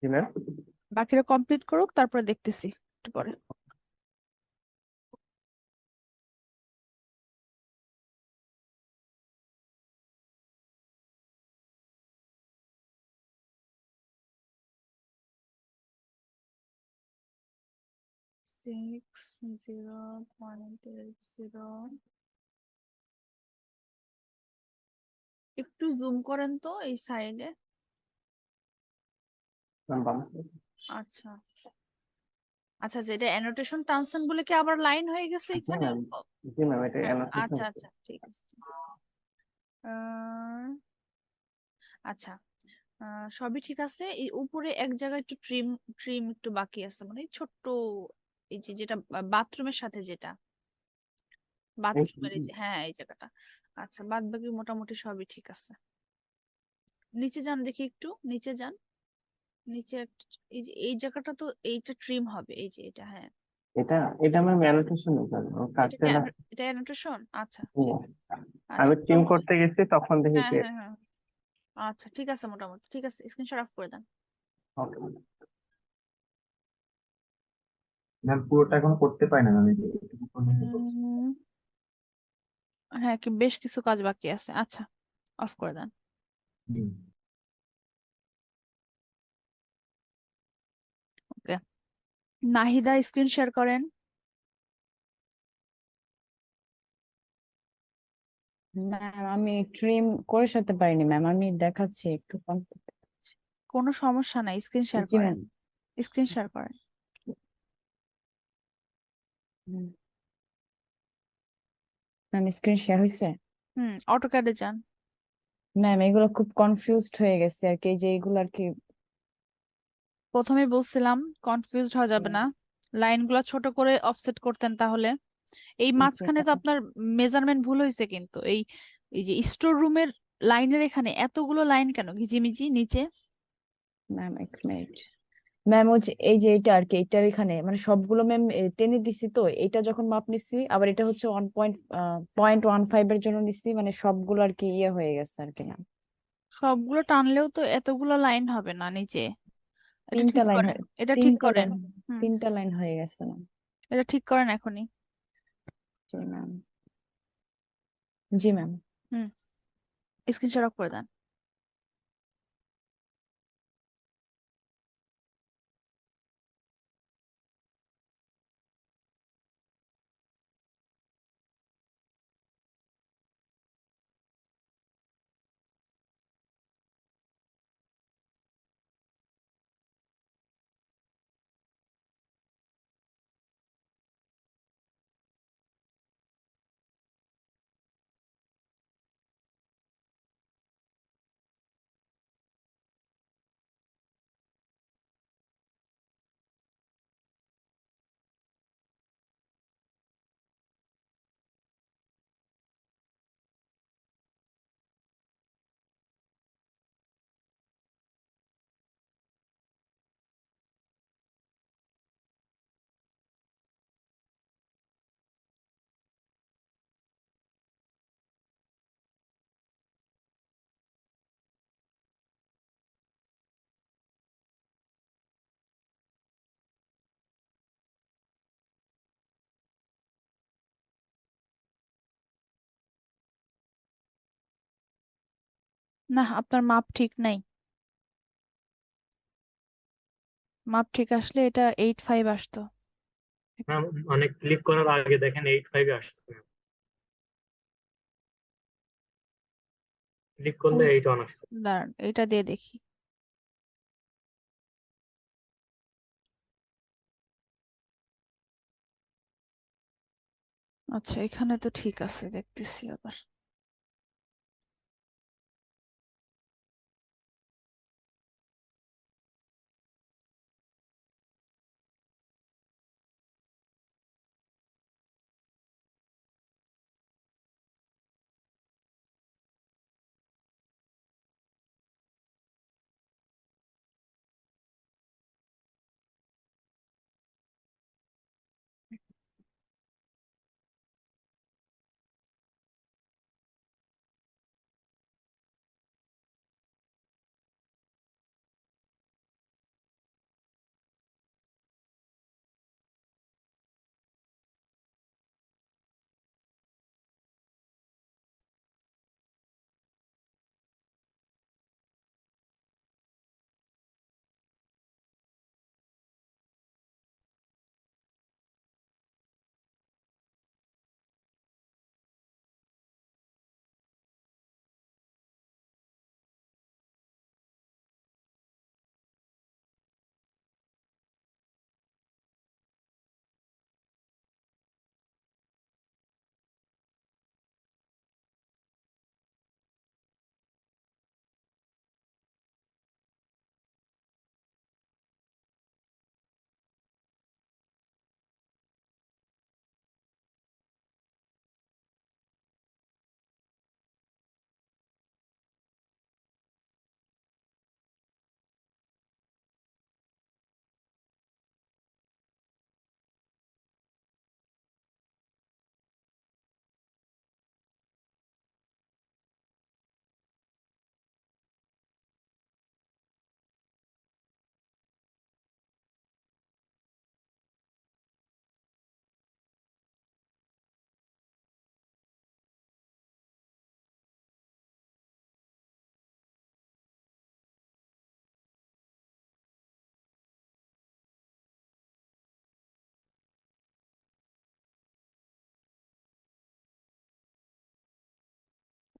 H: জি ম্যাম।
A: বাকিরা কমপ্লিট করুক, তারপরে দেখতেছি একটু পরে। সিক্স 0.80, একটু জুম করেন তো এই সাইডে।
H: ম্যাম বাম side।
A: আচ্ছা আচ্ছা, যেটা অ্যানোটেশন টানছেন বলে কি আবার লাইন হয়ে গেছে
H: জি
A: এখানে?
H: ম্যাম, জি ম্যাম, এটা
A: হ্যাঁ,
H: annotation
A: আচ্ছা
H: হচ্ছে।
A: আচ্ছা, ঠিক আছে, ঠিক আছে। আহ, আচ্ছা, সবই ঠিক আছে। এই উপরে এক জায়গায় একটু ট্রিম ট্রিম একটু বাকি আছে, মানে এই ছোট্ট, এই যে যেটা বাথরুমের সাথে যেটা বাথরুমের এই যে, হ্যাঁ এই জায়গাটা। আচ্ছা, বাদ বাকি মোটামুটি সবই ঠিক আছে। নিচে যান দেখি, একটু নিচে যান। নিচে এই যে এই জায়গাটা তো এইটা ট্রিম হবে, এই যে এটা, হ্যাঁ
H: এটা এটা ম্যাম অ্যানোটেশন
A: এটা
H: কাটতে
A: কি
H: না।
A: এটা অ্যানোটেশন? আচ্ছা
H: জি
A: ঠিক।
H: ম্যাম।
A: আচ্ছা
H: আমি ট্রিম
A: মোটামুটি,
H: করতে গেছি তখন দেখি
A: হ্যাঁ
H: যে
A: হ্যাঁ হ্যাঁ, আচ্ছা ঠিক আছে, মোটামুটি ঠিক আছে, স্ক্রিনশট অফ করে দেন।
H: ওকে।
B: ম্যাম পুরোটা এখন করতে পারি না ম্যাম, এটুকু পর্যন্ত করছি।
A: উম, হ্যাঁ, কি বেশ কিছু কাজ বাকি আছে। আচ্ছা, অফ করে দেন।
B: হুম।
A: ওকে, নাহিদা স্ক্রিন শেয়ার করেন।
F: ম্যাম আমি ট্রিম করে সারতে পারিনি ম্যাম, আমি দেখাচ্ছি একটু
A: কোনো সমস্যা নাই, স্ক্রিন শেয়ার
F: জি
A: করেন,
F: ম্যাম।
A: স্ক্রিন শেয়ার করেন।
F: ম্যাম স্ক্রিন শেয়ার হয়েছে?
A: অটোক্যাডে যান।
F: ম্যাম এগুলো খুব কনফিউজড হয়ে গেছে আর কি, এই যে এগুলো আর কি।
A: প্রথমে বলছিলাম কনফিউজড হওয়া যাবে না, লাইনগুলো ছোট করে অফসেট করতেন তাহলে। এই মাঝখানে তো আপনার মেজারমেন্ট ভুল হয়েছে, কিন্তু এই এই যে স্টোর রুমের লাইনের এখানে এতগুলো লাইন কেন ঘিজিমিজি নিচে?
F: ম্যাম এক মিনিট ম্যাম, ও যে এই যে এটা আর কি, এটার এখানে মানে সবগুলো ম্যাম টেনে দিছি, তো এটা যখন মাপ নিছি আবার এটা হচ্ছে 1.15 এর জন্য নিছি, মানে সবগুলো আর কি ইয়ে হয়ে গেছে আর কি ম্যাম।
A: সবগুলো টানলেও তো এতগুলো লাইন হবে না নিচে। এটা
F: তিনটা
A: ঠিক
F: লাইন
A: করেন,
F: হয়ে
A: এটা ঠিক
F: তিনটা
A: করেন।
F: লাইন
A: হুম,
F: তিনটা লাইন হয়ে গেছে ম্যাম।
A: এটা ঠিক করেন এখনই।
F: জি ম্যাম। জি ম্যাম।
A: হুম, স্ক্রিনশট অফ করে দেন। না, আপনার মাপ ঠিক নাই। মাপ ঠিক আসলে এটা 8.5 আসতো।
C: ম্যাম অনেক ক্লিক করার আগে দেখেন 8.5 আসছে, ক্লিক করলে 8 আসছে।
A: দাঁড়ান, এটা দিয়ে দেখি। আচ্ছা, এখানে তো ঠিক আছে, দেখতেছি আবার।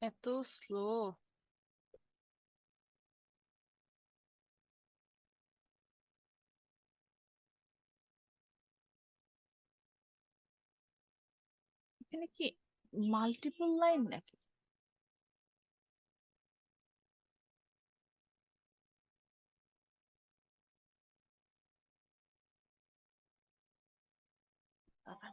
A: এত স্লো। এখানে কি মাল্টিপল লাইন নাকি? দাঁড়ান।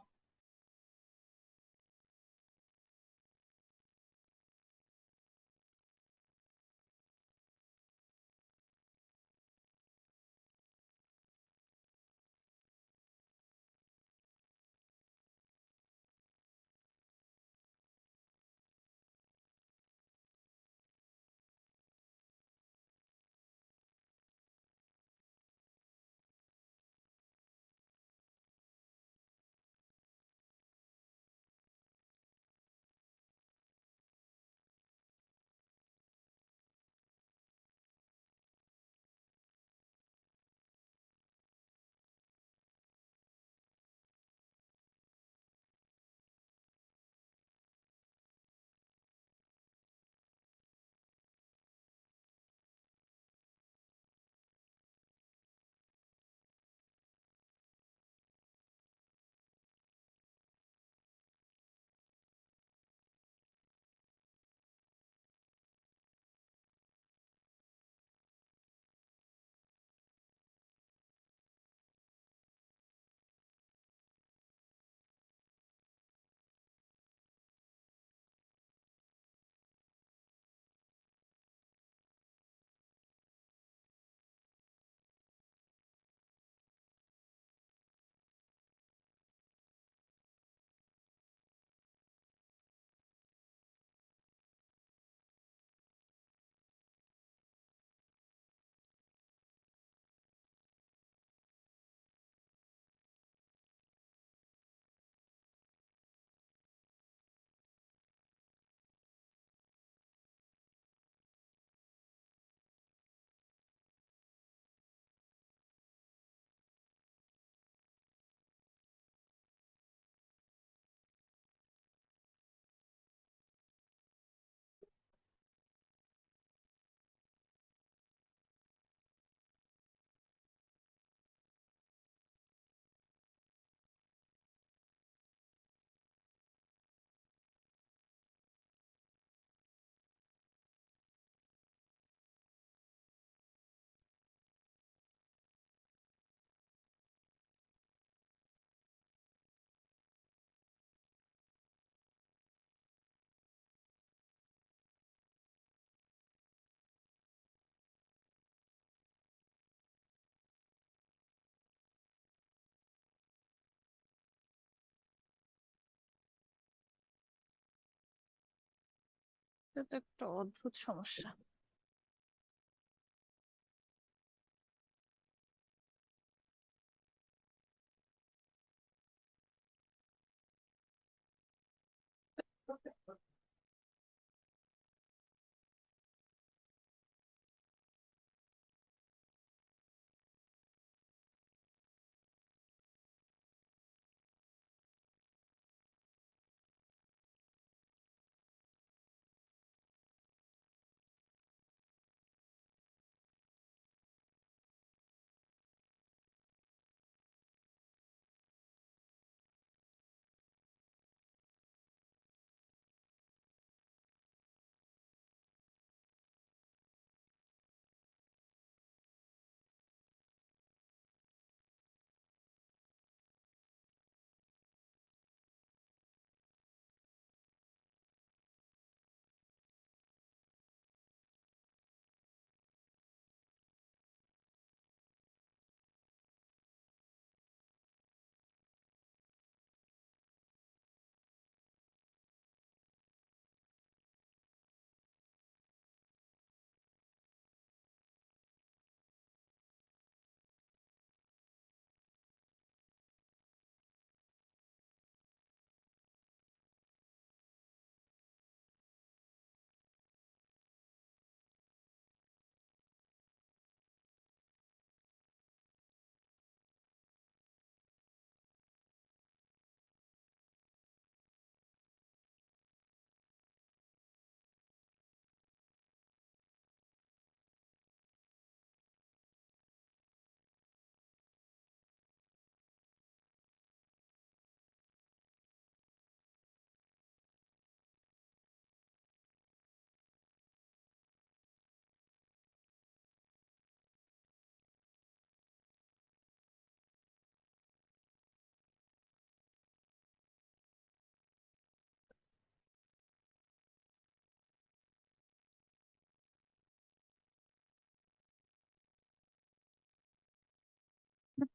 A: এটা তো একটা অদ্ভুত সমস্যা।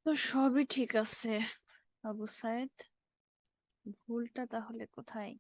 A: তো সবই ঠিক আছে আবু সাইদ, ভুলটা তাহলে কোথায়?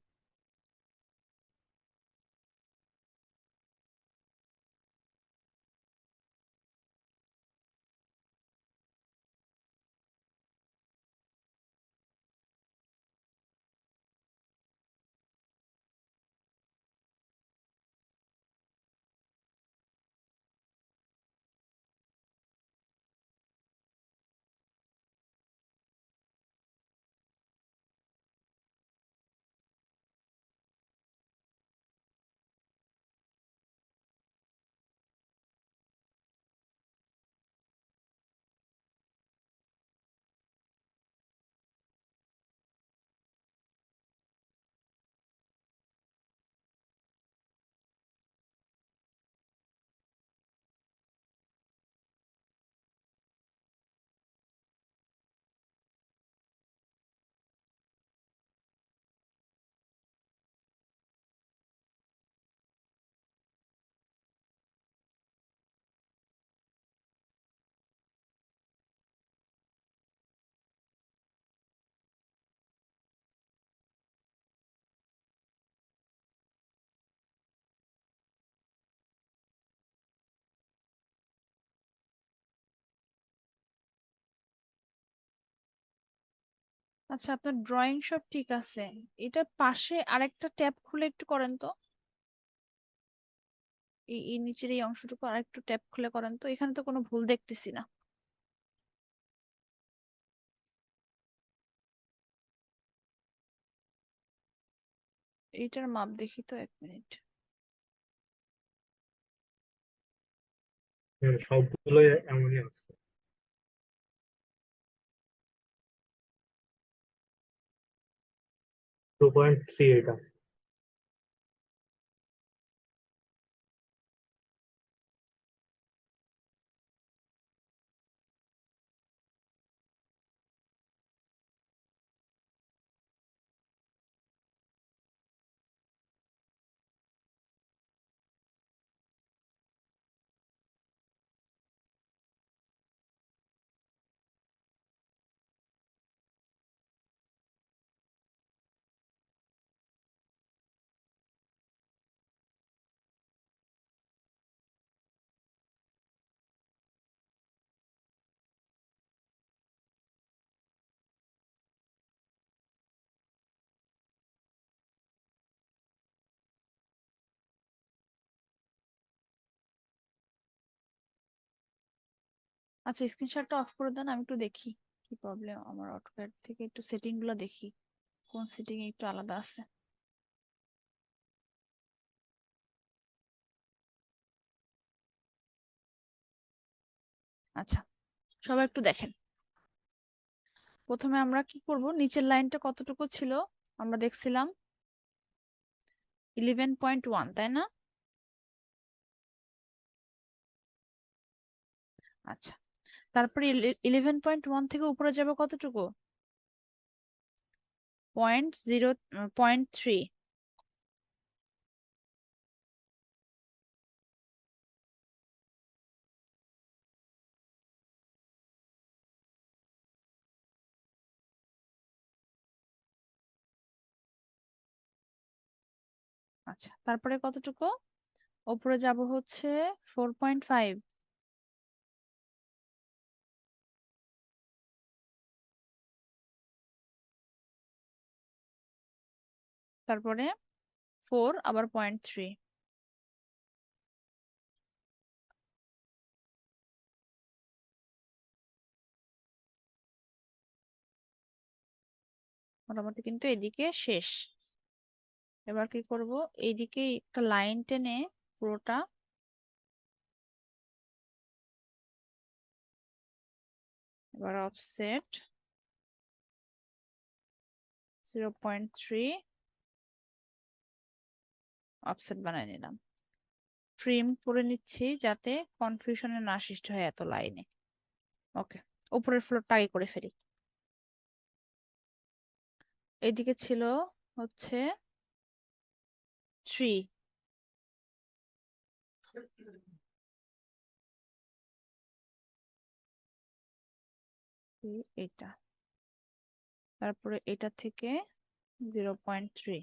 A: আচ্ছা, আপনার ড্রয়িং সব ঠিক আছে, এটা পাশে আরেকটা ট্যাব খুলে একটু করেন তো। এই নিচের এই অংশটুকু আরেকটু ট্যাব খুলে করেন তো, এখানে তো কোনো ভুল দেখতেছি না। এইটার মাপ দেখি তো, 1 মিনিট।
C: সবগুলোই এমনই আছে। 2.3 এটা।
A: আচ্ছা, স্ক্রিনশটটা অফ করে দেন, আমি একটু দেখি কি প্রবলেম আমার অটোক্যাড থেকে, একটু সেটিং গুলো দেখি কোন সেটিং একটু আলাদা আছে। আচ্ছা, সবাই একটু দেখেন। প্রথমে আমরা কি করব, নিচের লাইনটা কতটুকু ছিল আমরা দেখছিলাম 11.1, তাই না? আচ্ছা, তারপরে 11.1 থেকে উপরে যাবে কতটুকু? 0.3। আচ্ছা, তারপরে কতটুকু উপরে যাব হচ্ছে 4.5। তারপরে 4 আবার 0.3। মোটামুটি কিন্তু এদিকে শেষ। এবার কি করব, এইদিকে একটা লাইন টেনে পুরোটা এবার অফসেট 0.3 অফসেট বানিয়ে নিলাম। ট্রিম করে নিচ্ছি যাতে কনফিউশনে না সৃষ্টি হয় এত লাইনে। ওকে, উপরের ফ্লোরটা আগে করে ফেলি। এইদিকে ছিল হচ্ছে 3। এটা, তারপরে এটা থেকে 0.3,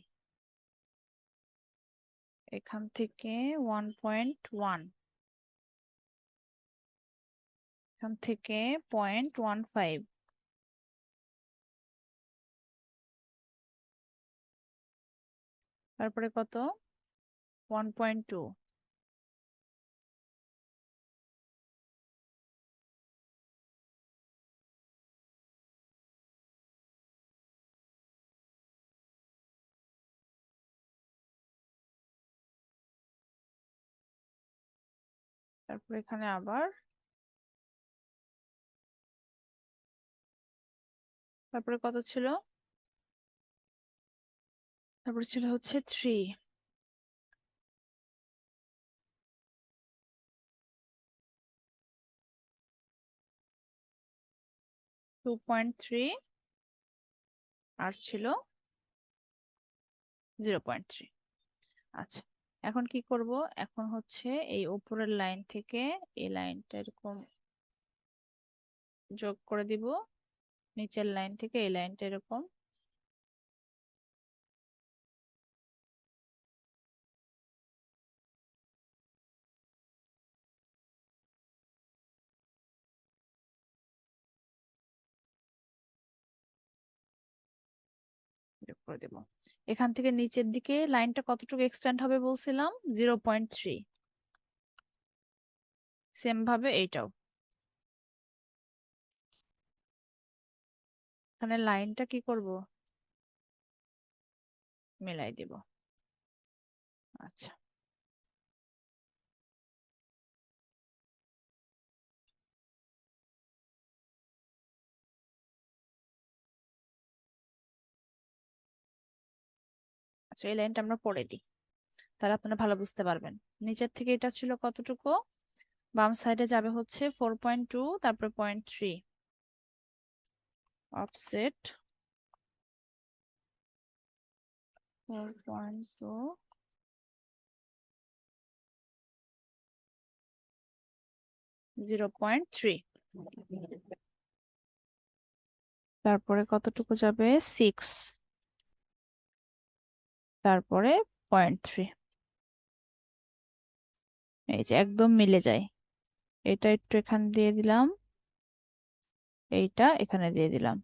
A: এখান থেকে 1.1, এখান থেকে 0.15, তারপরে কত 1.2, তারপরে এখানে আবার, তারপরে কত ছিল, তারপরে ছিল হচ্ছে 3, 2.3, আর ছিল 0.3। আচ্ছা, এখন কি করব, এখন হচ্ছে এই উপরের লাইন থেকে এই লাইনটা এরকম যোগ করে দিব, নিচের লাইন থেকে এই লাইনটা এরকম, যোগ করে দেব। এখান থেকে নিচের দিকে লাইনটা কতটুকু এক্সটেন্ড হবে বলছিলাম, 0.3। সেম ভাবে এইটাও, এখানে লাইনটা কি করব, মিলাই দিব। আচ্ছা, আচ্ছা, এই লাইনটা আমরা পড়ে দিই, তাহলে আপনারা ভালো বুঝতে পারবেন। নিচের থেকে এটা ছিল কতটুকু, বাম সাইডে যাবে হচ্ছে 4.2, তারপরে 0.3, অফসেট 4.2, 0.3, তারপরে কতটুকু যাবে 6, তারপরে 0.3। এই যে একদম মিলে যায়, এটা একটু এখানে দিয়ে দিলাম, এইটা এখানে দিয়ে দিলাম।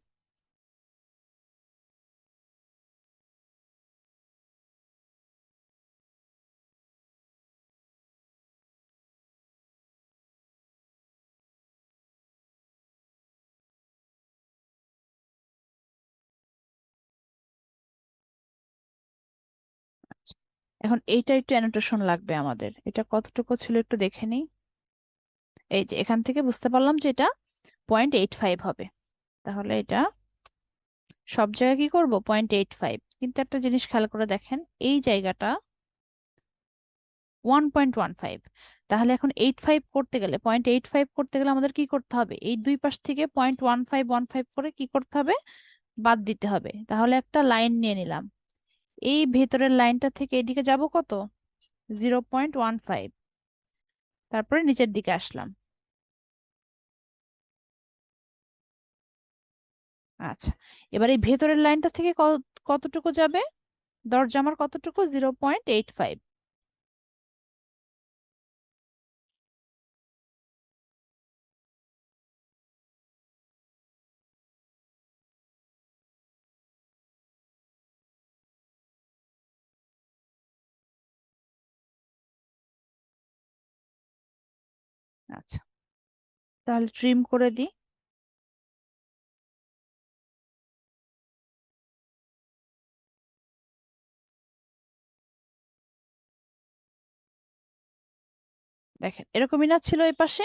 A: আচ্ছা, এখন এইটা একটু অ্যানোটেশন লাগবে আমাদের, এটা কতটুকু ছিল একটু দেখে নিই। এই যে এখান থেকে বুঝতে পারলাম যে এটা 0.85 হবে, তাহলে এটা সব জায়গায় কি করব 0.85, কিন্তু একটা জিনিস খেয়াল করে দেখেন, এই জায়গাটা 1.15, তাহলে এখন 85 করতে গেলে 0.85 করতে গেলে আমাদের কি করতে হবে, এই দুই পাশ থেকে 0.15 করে কি করতে হবে, বাদ দিতে হবে। তাহলে একটা লাইন নিয়ে নিলাম, এই ভেতরের লাইনটা থেকে এদিকে যাব কত, 0.15, তারপরে নিচের দিকে আসলাম। আচ্ছা, এবার এই ভেতরের লাইনটা থেকে কতটুকু যাবে, দরজা আমার কতটুকু, 0.85। আচ্ছা, তাহলে ট্রিম করে দিই। দেখেন এরকমই না ছিল এই পাশে,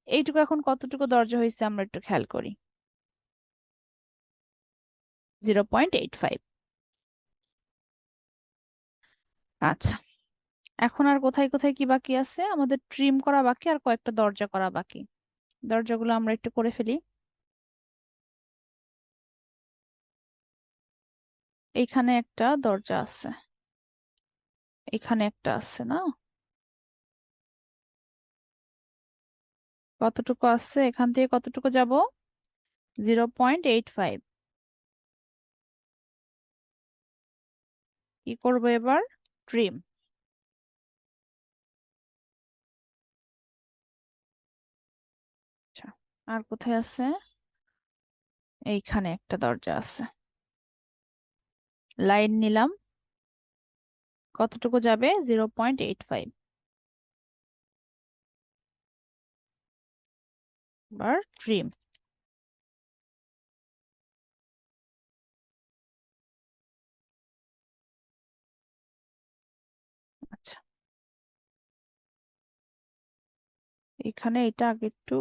A: এইটুকু এখন কতটুকু দরজা হয়েছে আমরা একটু খেয়াল করি, 0.85। আচ্ছা, এখন আর কোথায় কোথায় কি বাকি আছে, আমাদের ট্রিম করা বাকি আর কয়েকটা দরজা করা বাকি, দরজাগুলো আমরা একটু করে ফেলি। এইখানে একটা দরজা আছে, এখানে একটা আছে না, কতটুকু আছে, এখান থেকে কতটুকু যাব, 0.85। কি করবো এবার? ট্রিম। আচ্ছা, আর কোথায় আছে? এইখানে একটা দরজা আছে। লাইন নিলাম, কতটুকু যাবে? 0.85। এবার ট্রিম। আচ্ছা, এখানে এটা আগে একটু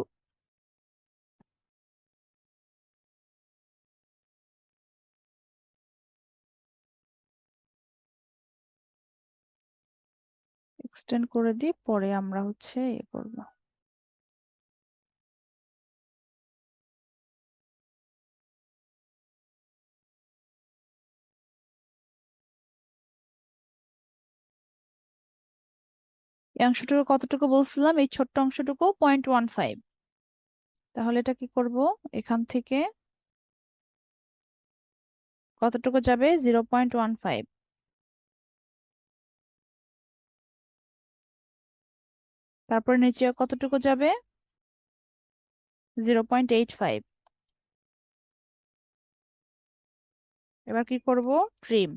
A: এক্সটেন্ড করে দিই, পরে আমরা হচ্ছে ইয়ে করবো। এই অংশটুকু কতটুকু বলছিলাম? এই ছোট্ট অংশটুকু 0.15। তাহলে এটা কি করব? এখান থেকে কতটুকু যাবে? 0.15। তারপর নিচে কতটুকু যাবে? 0.85। এবার কি করব? ট্রিম।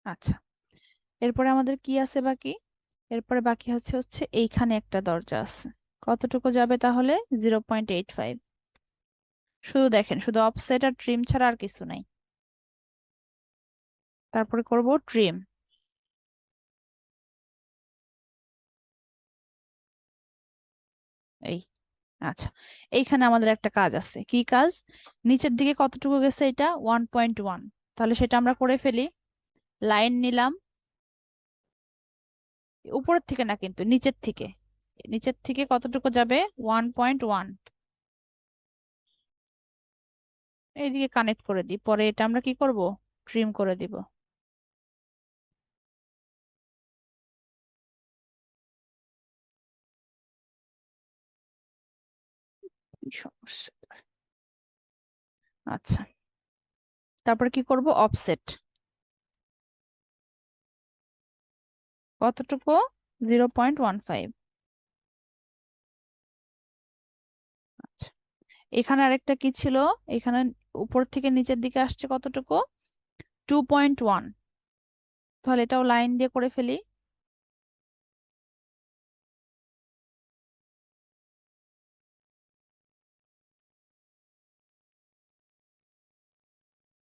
A: আচ্ছা, এরপরে আমাদের কি আছে বাকি? এরপরে বাকি হচ্ছে এইখানে একটা দরজা আছে। কতটুকু যাবে তাহলে? 0.85। শুধু দেখেন, শুধু অফসেট আর ট্রিম ছাড়া আর কিছু নাই। তারপরে করব ট্রিম। এই, আচ্ছা, এইখানে আমাদের একটা কাজ আছে। কি কাজ? নিচের দিকে কতটুকু গেছে? এটা 1.1। তাহলে সেটা আমরা করে ফেলি। লাইন নিলাম, উপরের থেকে না কিন্তু নিচের থেকে। নিচের থেকে কতটুকু যাবে? 1.1। এইদিকে কানেক্ট করে দিই, পরে এটা আমরা কি করব? ট্রিম করে দিব। কি সমস্যা! আচ্ছা, তারপরে কি করব? অফসেট। কতটুকু? 0.15। আচ্ছা, এখানে আরেকটা কি ছিল? এখানে উপর থেকে নিচের দিকে আসছে কতটুকু? 2.1। তাহলে এটাও লাইন দিয়ে করে ফেলি।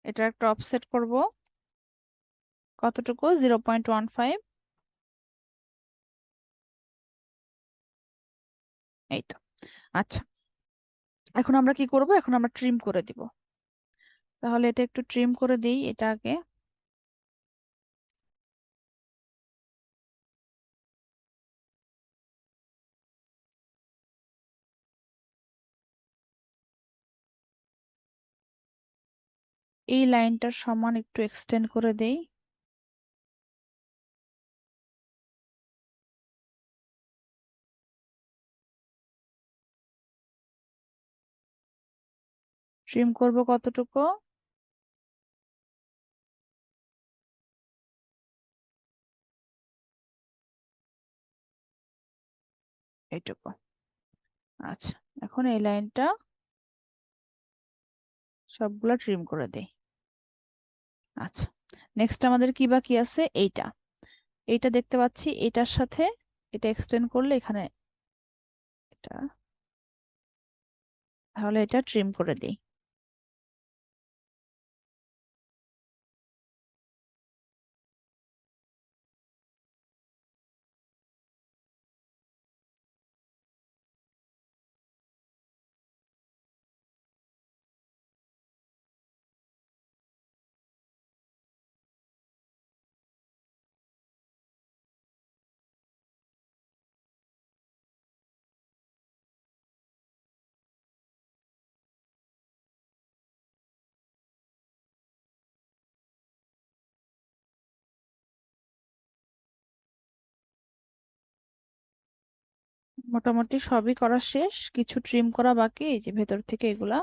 A: এটা একটা অফসেট করব। কতটুকু? 0.15। এই তো। আচ্ছা, এখন আমরা কি করব? এখন আমরা ট্রিম করে দিব। তাহলে এটা একটু ট্রিম করে দিই, এটা আগে। এই লাইনটার সমান একটু এক্সটেন্ড করে দেই। ট্রিম করব কতটুকু? এইটুকু। আচ্ছা, এখন এই লাইনটা সবগুলা ট্রিম করে দেই। আচ্ছা, নেক্সট আমাদের কি বাকি আছে? এইটা। এইটা দেখতে পাচ্ছি, এটার সাথে এটা এক্সটেন্ড করলে এখানে এটা, তাহলে এটা ট্রিম করে দিই। মোটামুটি সবই করা শেষ, কিছু ট্রিম করা বাকি, এই যে ভেতর থেকে এগুলা।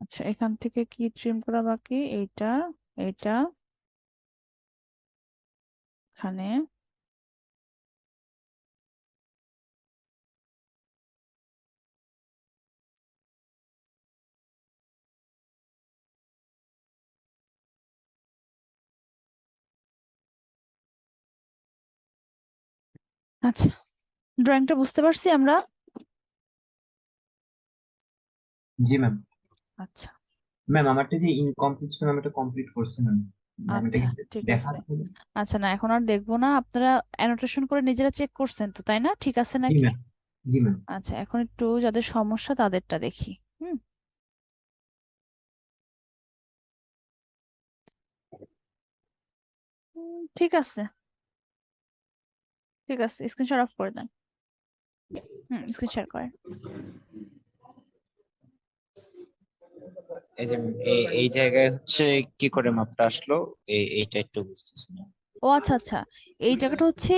A: আচ্ছা, এখান থেকে কি ট্রিম করা বাকি? এইটা, এইটা, এখানে। আচ্ছা, ড্রয়িংটা বুঝতে পারছি আমরা?
B: জি ম্যাম।
A: আচ্ছা
B: ম্যাম আমারটা যে ইনকমপ্লিট ছিল ম্যাম, এটা কমপ্লিট করছি ম্যাম। ম্যাম এটা
A: আচ্ছা,
B: কি
A: ঠিক
B: দেখা
A: আছে।
B: যাবে?
A: আচ্ছা, না এখন আর দেখবো না। আপনারা অ্যানোটেশন করে নিজেরা চেক করছেন তো, তাই না? ঠিক আছে
B: জি
A: নাকি?
B: ম্যাম। জি ম্যাম।
A: আচ্ছা, এখন একটু যাদের সমস্যা তাদেরটা দেখি। হুম। ঠিক আছে, ঠিক আছে, স্ক্রিনশট অফ করে দেন। স্ক্রিন শেয়ার করেন।
I: এই যে এই জায়গায় হচ্ছে কি করে মাপটা আসলো, এইটা একটু বুঝতেছি না।
A: ও আচ্ছা আচ্ছা, এই জায়গাটা হচ্ছে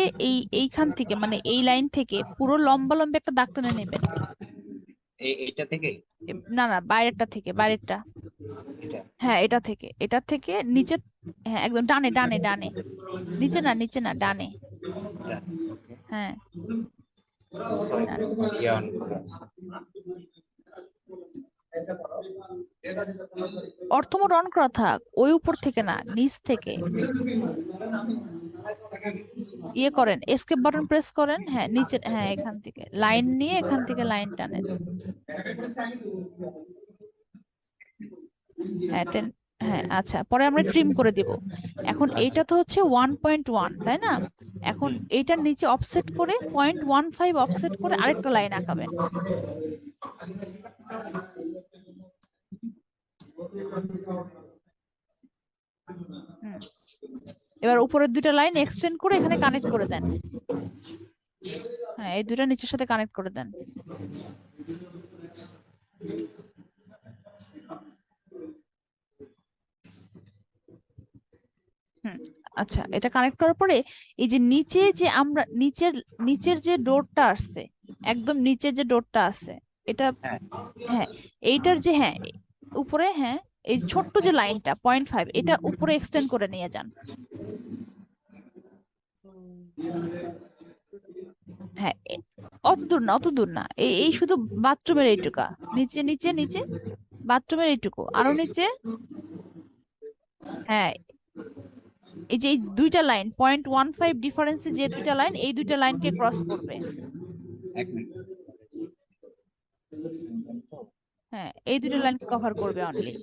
A: এইখান থেকে, মানে এই লাইন থেকে পুরো লম্বা লম্বা একটা দাগ টেনে নেবেন।
I: এইটা থেকে
A: না না, বাইরেরটা থেকে, বাইরেরটা।
I: এটা
A: হ্যাঁ, এটা থেকে নিচে। হ্যাঁ, একদম ডানে ডানে ডানে, নিচে না, নিচে না, ডানে।
I: ওকে
A: হ্যাঁ,
I: সরি
A: ডানে।
I: অন করা আছে।
A: অর্থমোড অন করা থাক, ওই উপর থেকে না, নিচ থেকে। ইয়ে করেন, এসকেপ বাটন প্রেস করেন। হ্যাঁ, নিচে, হ্যাঁ, এখান থেকে লাইন নিয়ে এখান থেকে লাইন টানেন। হ্যাঁ, হ্যাঁ, আচ্ছা, পরে আমরা ট্রিম করে দিব। এখন এইটা তো হচ্ছে 1.1, তাই না? এখন এইটার নিচে অফসেট করে 0.15 অফসেট করে আরেকটা লাইন আঁকাবেন। এবার উপরের দুইটা লাইন এক্সটেন্ড করে এখানে কানেক্ট করে দেন। হ্যাঁ, এই দুইটা নিচের সাথে কানেক্ট করে দেন। আচ্ছা, এটা কানেক্ট করার পরে এই যে নিচে যে আমরা নিচের যে ডোরটা আসছে, একদম নিচে যে ডোরটা আছে, এটা, হ্যাঁ, এইটার যে, হ্যাঁ, উপরে, হ্যাঁ, এই ছোট্ট যে লাইনটা 0.5, এটা উপরে এক্সটেন্ড করে নিয়ে যান। হ্যাঁ, অত দূর না, অত দূর না, এই শুধু বাথরুমের এইটুকা, নিচে নিচে নিচে, বাথরুমের এইটুকু, আরো নিচে। হ্যাঁ, এই যে এই দুইটা লাইন 0.15 ডিফারেন্সে যে দুইটা লাইন, এই দুইটা লাইনকে ক্রস করবে।
I: এক মিনিট।
A: হ্যাঁ, এই দুইটা লাইন কভার করবে অনলি।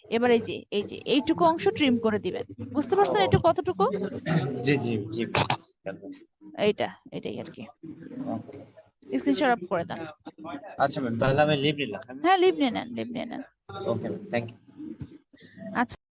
A: এবার এই যে এইটুকু অংশ ট্রিম করে দিবেন। বুঝতে পারছেন এটা কতটুকু?
I: জি জি জি।
A: এটাই আর কি। স্ক্রিনশট আপ করে দেন।
I: আচ্ছা ম্যাম, তাহলে আমি লিভ নিলাম।
A: হ্যাঁ, লিভ নিয়ে নেন, লিভ নিয়ে নেন।
I: ওকে, থ্যাংক ইউ।
A: আচ্ছা।